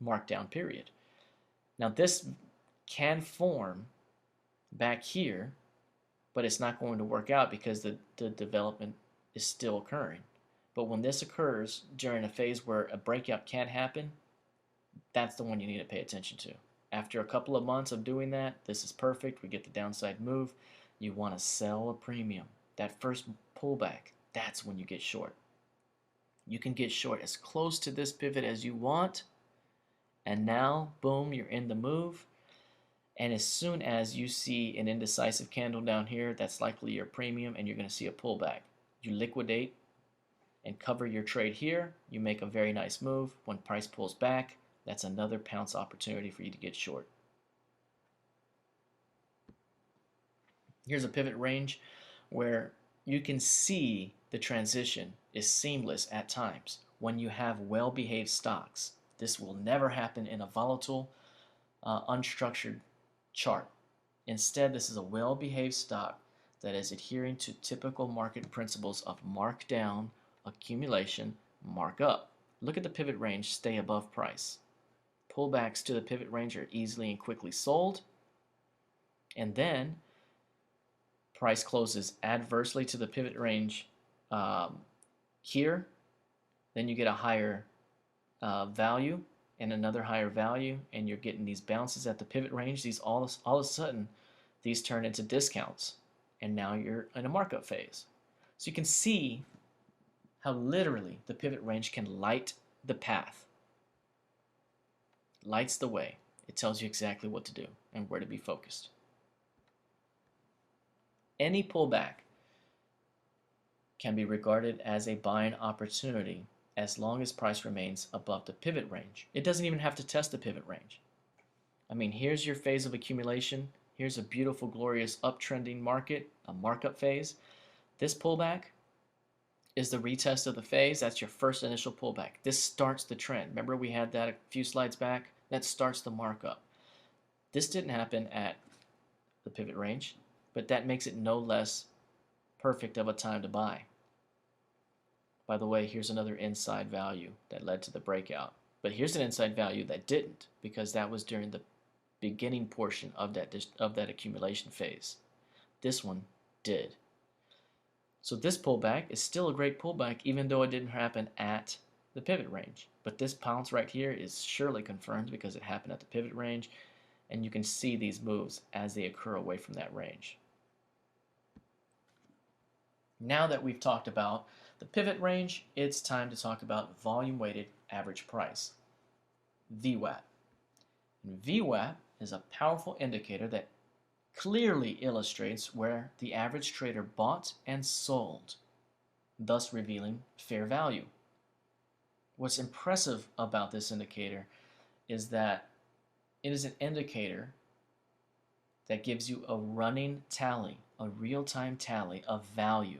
markdown period. Now this can form back here, but it's not going to work out because the development is still occurring. But when this occurs during a phase where a breakout can't happen, that's the one you need to pay attention to. After a couple of months of doing that, this is perfect. We get the downside move. You want to sell a premium. That first pullback, that's when you get short. You can get short as close to this pivot as you want, and now, boom, you're in the move. And as soon as you see an indecisive candle down here, that's likely your premium, and you're going to see a pullback. You liquidate and cover your trade here. You make a very nice move. When price pulls back, that's another pounce opportunity for you to get short. Here's a pivot range where you can see the transition is seamless at times when you have well-behaved stocks. This will never happen in a volatile, unstructured chart. Instead, this is a well-behaved stock that is adhering to typical market principles of markdown, accumulation, markup. Look at the pivot range stay above price. Pullbacks to the pivot range are easily and quickly sold. And then price closes adversely to the pivot range here. Then you get a higher value and another higher value, and you're getting these bounces at the pivot range. These all of a sudden, these turn into discounts, and now you're in a markup phase. So you can see how literally the pivot range can light the path. Lights the way. It tells you exactly what to do and where to be focused. Any pullback can be regarded as a buying opportunity as long as price remains above the pivot range. It doesn't even have to test the pivot range. I mean, here's your phase of accumulation. Here's a beautiful, glorious uptrending market, a markup phase. This pullback is the retest of the phase. That's your first initial pullback. This starts the trend. Remember we had that a few slides back? That starts the markup. This didn't happen at the pivot range, but that makes it no less perfect of a time to buy. By the way, here's another inside value that led to the breakout. But here's an inside value that didn't, because that was during the beginning portion of that accumulation phase. This one did. So this pullback is still a great pullback, even though it didn't happen at the pivot range. But this pounce right here is surely confirmed because it happened at the pivot range, and you can see these moves as they occur away from that range. Now that we've talked about the pivot range, it's time to talk about volume weighted average price, VWAP. And VWAP is a powerful indicator that clearly illustrates where the average trader bought and sold, thus revealing fair value. What's impressive about this indicator is that it is an indicator that gives you a running tally, a real-time tally of value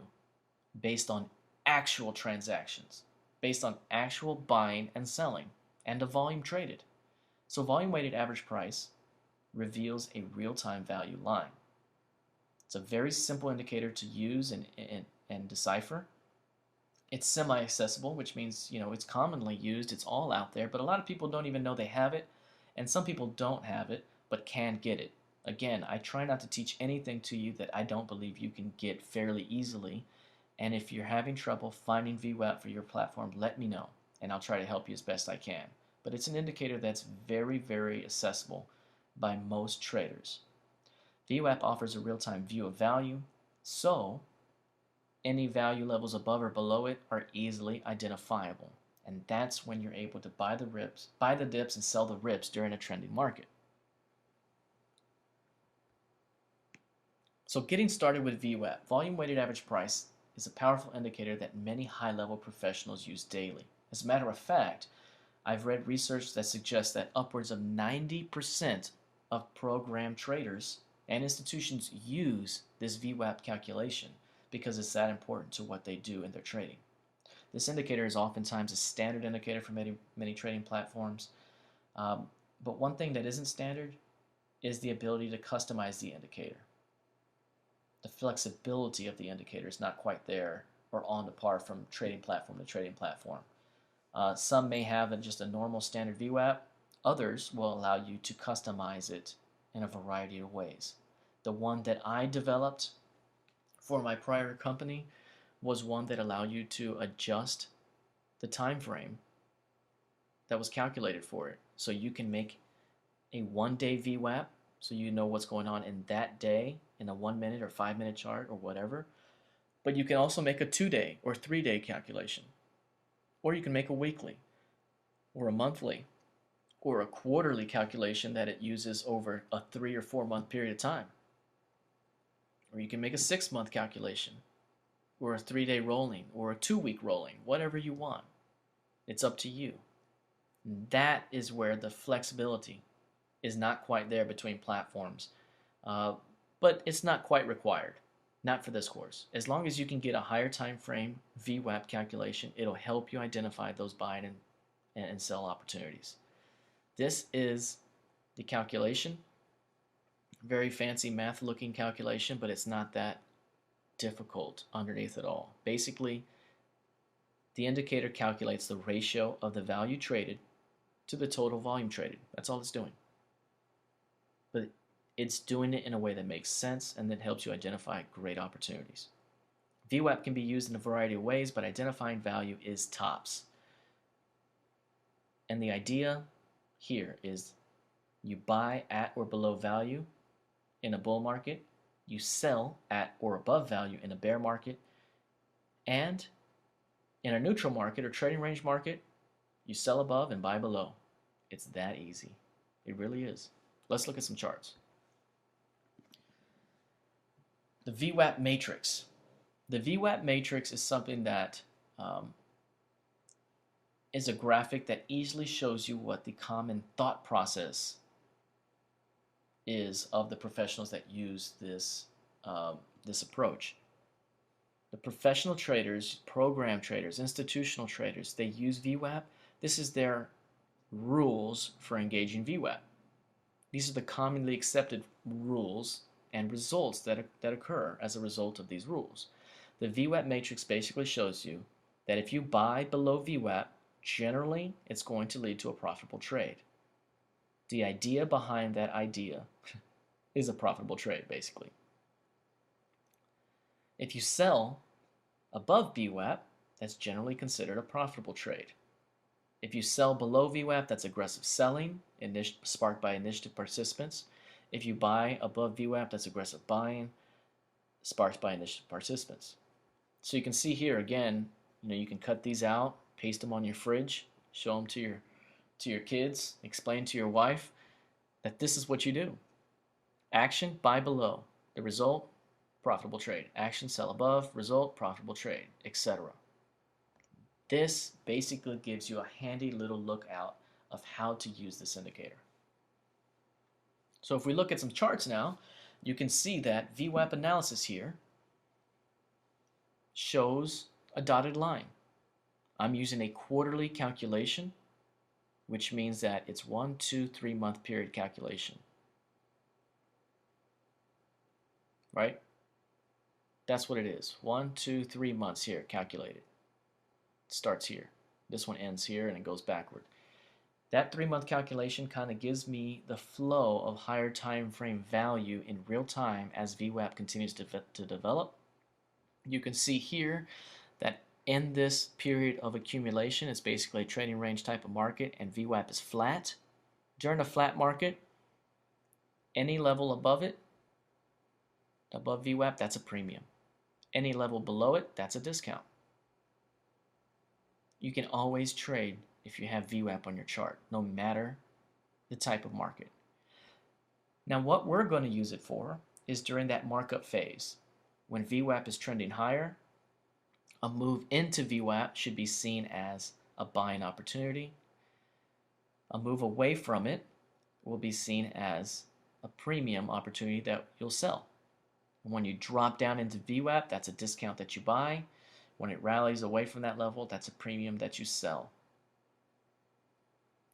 based on actual transactions, based on actual buying and selling, and the volume traded. So volume weighted average price reveals a real-time value line. It's a very simple indicator to use and decipher. It's semi-accessible, which means it's commonly used, it's all out there, but a lot of people don't even know they have it, and some people don't have it but can get it. Again, I try not to teach anything to you that I don't believe you can get fairly easily, and if you're having trouble finding VWAP for your platform, let me know, and I'll try to help you as best I can. But it's an indicator that's very, very accessible by most traders. VWAP offers a real-time view of value, so any value levels above or below it are easily identifiable, and that's when you're able to buy the dips and sell the rips during a trending market. So getting started with VWAP, volume weighted average price, is a powerful indicator that many high-level professionals use daily. As a matter of fact, I've read research that suggests that upwards of 90% of program traders and institutions use this VWAP calculation because it's that important to what they do in their trading. This indicator is oftentimes a standard indicator for many trading platforms, but one thing that isn't standard is the ability to customize the indicator. The flexibility of the indicator is not quite there or on the par from trading platform to trading platform. Some may have just a normal standard VWAP. Others will allow you to customize it in a variety of ways. The one that I developed for my prior company was one that allowed you to adjust the time frame that was calculated for it. So you can make a 1-day VWAP, so you know what's going on in that day in a 1-minute or 5-minute chart or whatever. But you can also make a 2-day or 3-day calculation. Or you can make a weekly or a monthly or a quarterly calculation that it uses over a 3 or 4 month period of time. Or you can make a 6-month calculation or a 3-day rolling or a 2-week rolling, whatever you want. It's up to you. That is where the flexibility is not quite there between platforms, but it's not quite required. Not for this course. As long as you can get a higher time frame VWAP calculation, it'll help you identify those buying and sell opportunities. This is the calculation. Very fancy math looking calculation, but it's not that difficult underneath it all. Basically, the indicator calculates the ratio of the value traded to the total volume traded. That's all it's doing. But it's doing it in a way that makes sense and that helps you identify great opportunities. VWAP can be used in a variety of ways, but identifying value is tops. And the idea here is you buy at or below value in a bull market, you sell at or above value in a bear market, and in a neutral market or trading range market, you sell above and buy below. It's that easy. It really is. Let's look at some charts. The VWAP matrix. The VWAP matrix is something that is a graphic that easily shows you what the common thought process is of the professionals that use this approach. The professional traders, program traders, institutional traders, they use VWAP. This is their rules for engaging VWAP. These are the commonly accepted rules and results that occur as a result of these rules. The VWAP matrix basically shows you that if you buy below VWAP, generally it's going to lead to a profitable trade. The idea behind that idea is a profitable trade, basically. If you sell above VWAP, that's generally considered a profitable trade. If you sell below VWAP, that's aggressive selling, sparked by initiative participants. If you buy above VWAP, that's aggressive buying, sparked by initiative participants. So you can see here again, you can cut these out, paste them on your fridge, show them to your kids, explain to your wife that this is what you do. Action, buy below. The result, profitable trade. Action, sell above. Result, profitable trade, etc. This basically gives you a handy little lookout of how to use this indicator. So if we look at some charts now, you can see that VWAP analysis here shows a dotted line. I'm using a quarterly calculation, which means that it's 1, 2, 3 month period calculation. Right? That's what it is. 1, 2, 3 months here calculated. It starts here. This one ends here and it goes backward. That 3-month calculation kind of gives me the flow of higher time frame value in real time as VWAP continues to develop. You can see here that in this period of accumulation, it's basically a trading range type of market, and VWAP is flat. During a flat market, any level above it, above VWAP, that's a premium. Any level below it, that's a discount. You can always trade if you have VWAP on your chart, no matter the type of market. Now what we're going to use it for is during that markup phase. When VWAP is trending higher, a move into VWAP should be seen as a buying opportunity. A move away from it will be seen as a premium opportunity that you'll sell. And when you drop down into VWAP, that's a discount that you buy. When it rallies away from that level, that's a premium that you sell.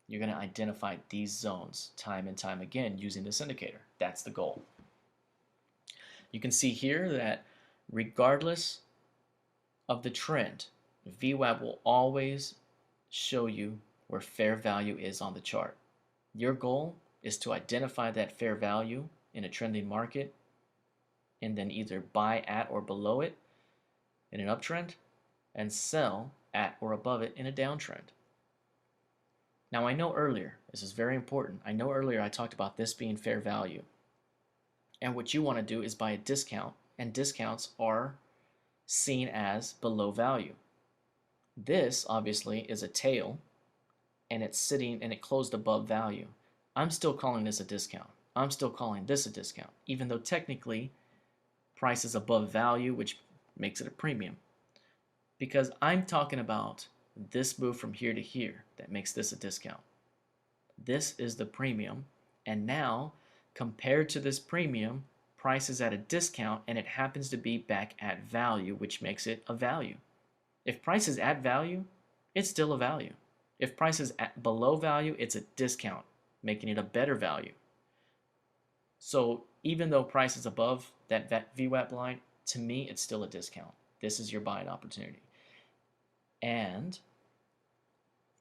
You're going to identify these zones time and time again using this indicator. That's the goal. You can see here that regardless of the trend, VWAP will always show you where fair value is on the chart. Your goal is to identify that fair value in a trending market and then either buy at or below it in an uptrend and sell at or above it in a downtrend. Now I know earlier, this is very important, I know earlier I talked about this being fair value. And what you want to do is buy a discount, and discounts are seen as below value. This obviously is a tail, and it's sitting and it closed above value. I'm still calling this a discount. I'm still calling this a discount, even though technically price is above value, which makes it a premium. Because I'm talking about this move from here to here that makes this a discount. This is the premium, and now compared to this premium, price is at a discount and it happens to be back at value, which makes it a value. If price is at value, it's still a value. If price is at below value, it's a discount, making it a better value. So even though price is above that VWAP line, to me it's still a discount. This is your buying opportunity. And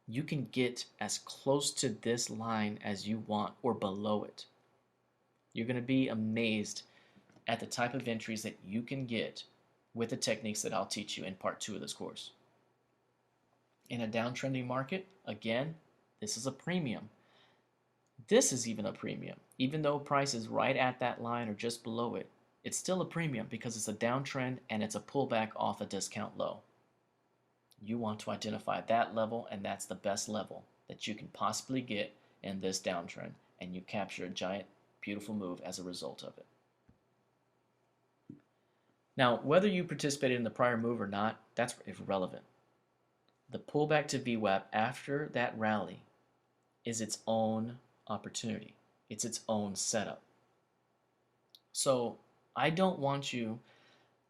you can get as close to this line as you want or below it. You're going to be amazed at the type of entries that you can get with the techniques that I'll teach you in part 2 of this course. In a downtrending market, again, this is a premium. This is even a premium. Even though price is right at that line or just below it, it's still a premium because it's a downtrend and it's a pullback off a discount low. You want to identify that level, and that's the best level that you can possibly get in this downtrend, and you capture a giant, beautiful move as a result of it. Now, whether you participated in the prior move or not, that's irrelevant. The pullback to VWAP after that rally is its own opportunity. It's its own setup. So I don't want you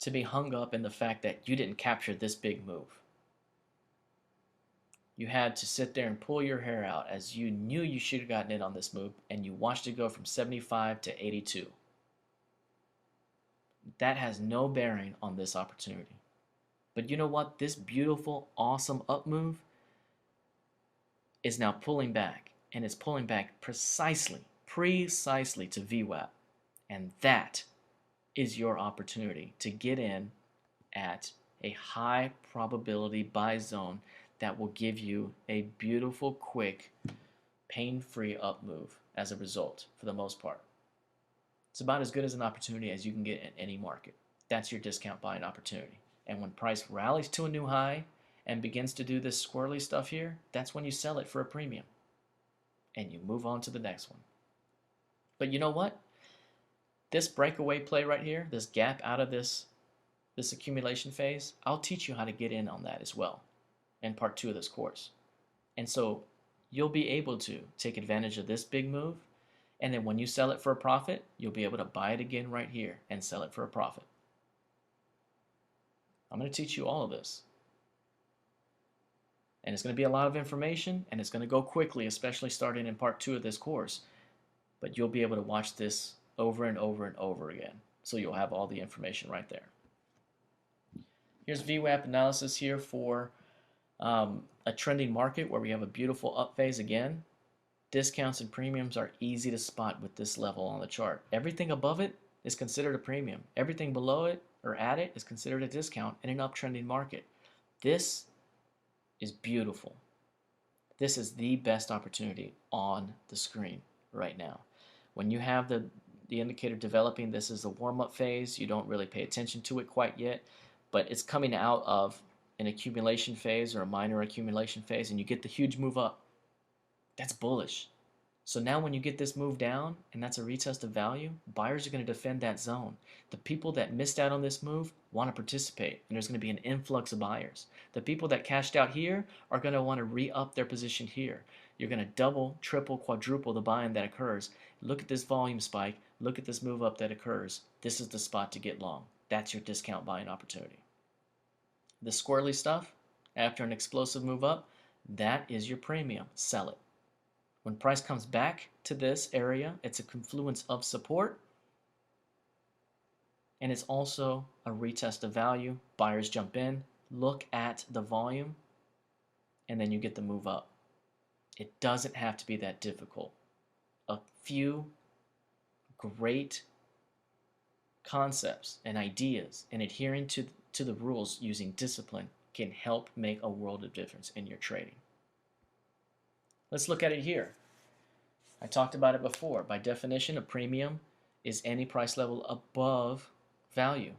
to be hung up in the fact that you didn't capture this big move. You had to sit there and pull your hair out as you knew you should have gotten in on this move, and you watched it go from 75 to 82. That has no bearing on this opportunity. But you know what? This beautiful, awesome up move is now pulling back, and it's pulling back precisely to VWAP. And that is your opportunity to get in at a high probability buy zone that will give you a beautiful, quick, pain-free up move as a result for the most part. It's about as good as an opportunity as you can get in any market. That's your discount buying opportunity. And when price rallies to a new high and begins to do this squirrely stuff here, that's when you sell it for a premium. And you move on to the next one. But you know what? This breakaway play right here, this gap out of this accumulation phase, I'll teach you how to get in on that as well in part 2 of this course. And so you'll be able to take advantage of this big move, and then when you sell it for a profit, you'll be able to buy it again right here and sell it for a profit. I'm going to teach you all of this. And it's going to be a lot of information, and it's going to go quickly, especially starting in part 2 of this course. But you'll be able to watch this over and over and over again. So you'll have all the information right there. Here's VWAP analysis here for a trending market where we have a beautiful up phase again. Discounts and premiums are easy to spot with this level on the chart. Everything above it is considered a premium. Everything below it or at it is considered a discount in an uptrending market. This is beautiful. This is the best opportunity on the screen right now. When you have the indicator developing, this is the warm-up phase. You don't really pay attention to it quite yet, but it's coming out of an accumulation phase or a minor accumulation phase, and you get the huge move up. That's bullish. So now when you get this move down, and that's a retest of value, buyers are going to defend that zone. The people that missed out on this move want to participate, and there's going to be an influx of buyers. The people that cashed out here are going to want to re-up their position here. You're going to double, triple, quadruple the buying that occurs. Look at this volume spike. Look at this move up that occurs. This is the spot to get long. That's your discount buying opportunity. The squirrely stuff, after an explosive move up, that is your premium. Sell it. When price comes back to this area, it's a confluence of support, and it's also a retest of value. Buyers jump in, look at the volume, and then you get the move up. It doesn't have to be that difficult. A few great concepts and ideas and adhering to the rules using discipline can help make a world of difference in your trading. Let's look at it here. I talked about it before. By definition, a premium is any price level above value.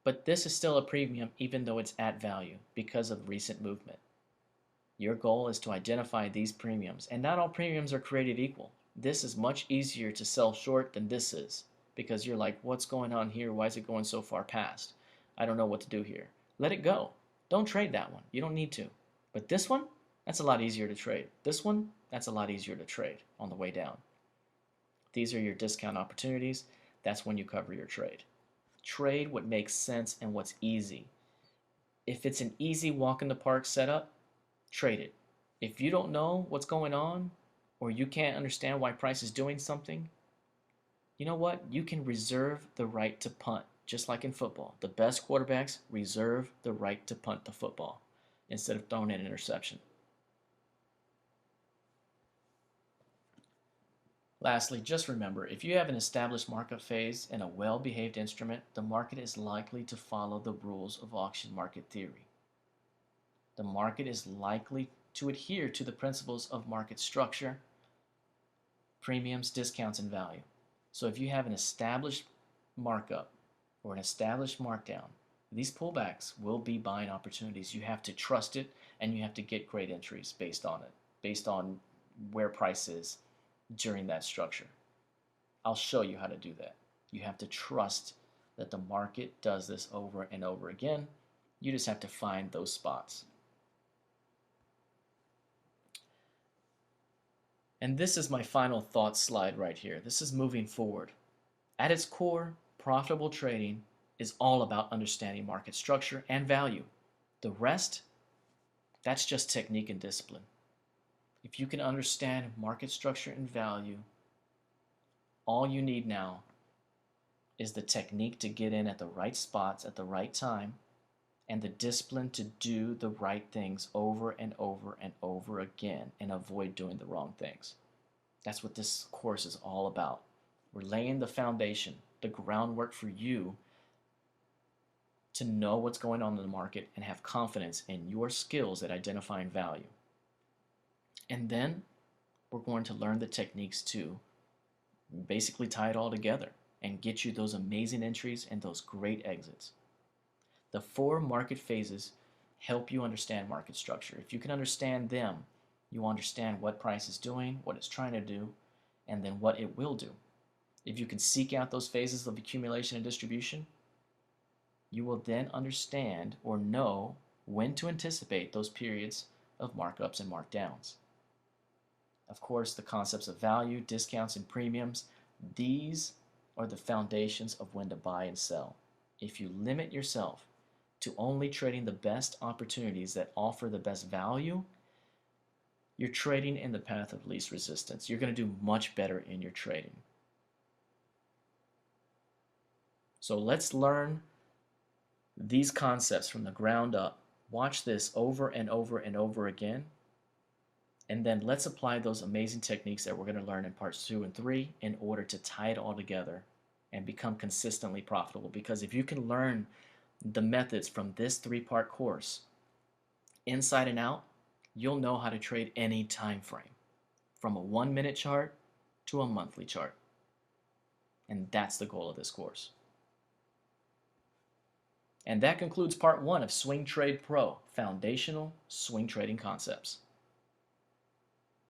But this is still a premium even though it's at value because of recent movement. Your goal is to identify these premiums, and not all premiums are created equal. This is much easier to sell short than this is because you're like, what's going on here? Why is it going so far past? I don't know what to do here. Let it go. Don't trade that one. You don't need to. But this one, that's a lot easier to trade. This one, that's a lot easier to trade on the way down. These are your discount opportunities. That's when you cover your trade. Trade what makes sense and what's easy. If it's an easy walk in the park setup, trade it. If you don't know what's going on or you can't understand why price is doing something, you know what? You can reserve the right to punt, just like in football. The best quarterbacks reserve the right to punt the football instead of throwing an interception. Lastly, just remember, if you have an established markup phase in a well-behaved instrument, the market is likely to follow the rules of auction market theory. The market is likely to adhere to the principles of market structure, premiums, discounts, and value. So if you have an established markup or an established markdown, these pullbacks will be buying opportunities. You have to trust it, and you have to get great entries based on it, based on where price is during that structure. I'll show you how to do that. You have to trust that the market does this over and over again. You just have to find those spots. And this is my final thought slide right here. This is moving forward. At its core, profitable trading is all about understanding market structure and value. The rest, that's just technique and discipline. If you can understand market structure and value, all you need now is the technique to get in at the right spots at the right time and the discipline to do the right things over and over and over again and avoid doing the wrong things. That's what this course is all about. We're laying the foundation, the groundwork for you to know what's going on in the market and have confidence in your skills at identifying value. And then we're going to learn the techniques to basically tie it all together and get you those amazing entries and those great exits. The 4 market phases help you understand market structure. If you can understand them, you understand what price is doing, what it's trying to do, and then what it will do. If you can seek out those phases of accumulation and distribution, you will then understand or know when to anticipate those periods of markups and markdowns. Of course, the concepts of value, discounts, and premiums, these are the foundations of when to buy and sell. If you limit yourself to only trading the best opportunities that offer the best value, you're trading in the path of least resistance. You're going to do much better in your trading. So let's learn these concepts from the ground up. Watch this over and over and over again. And then let's apply those amazing techniques that we're going to learn in parts 2 and 3 in order to tie it all together and become consistently profitable. Because if you can learn the methods from this 3-part course inside and out, you'll know how to trade any time frame, from a 1-minute chart to a monthly chart. And that's the goal of this course. And that concludes part 1 of Swing Trade Pro, Foundational Swing Trading Concepts.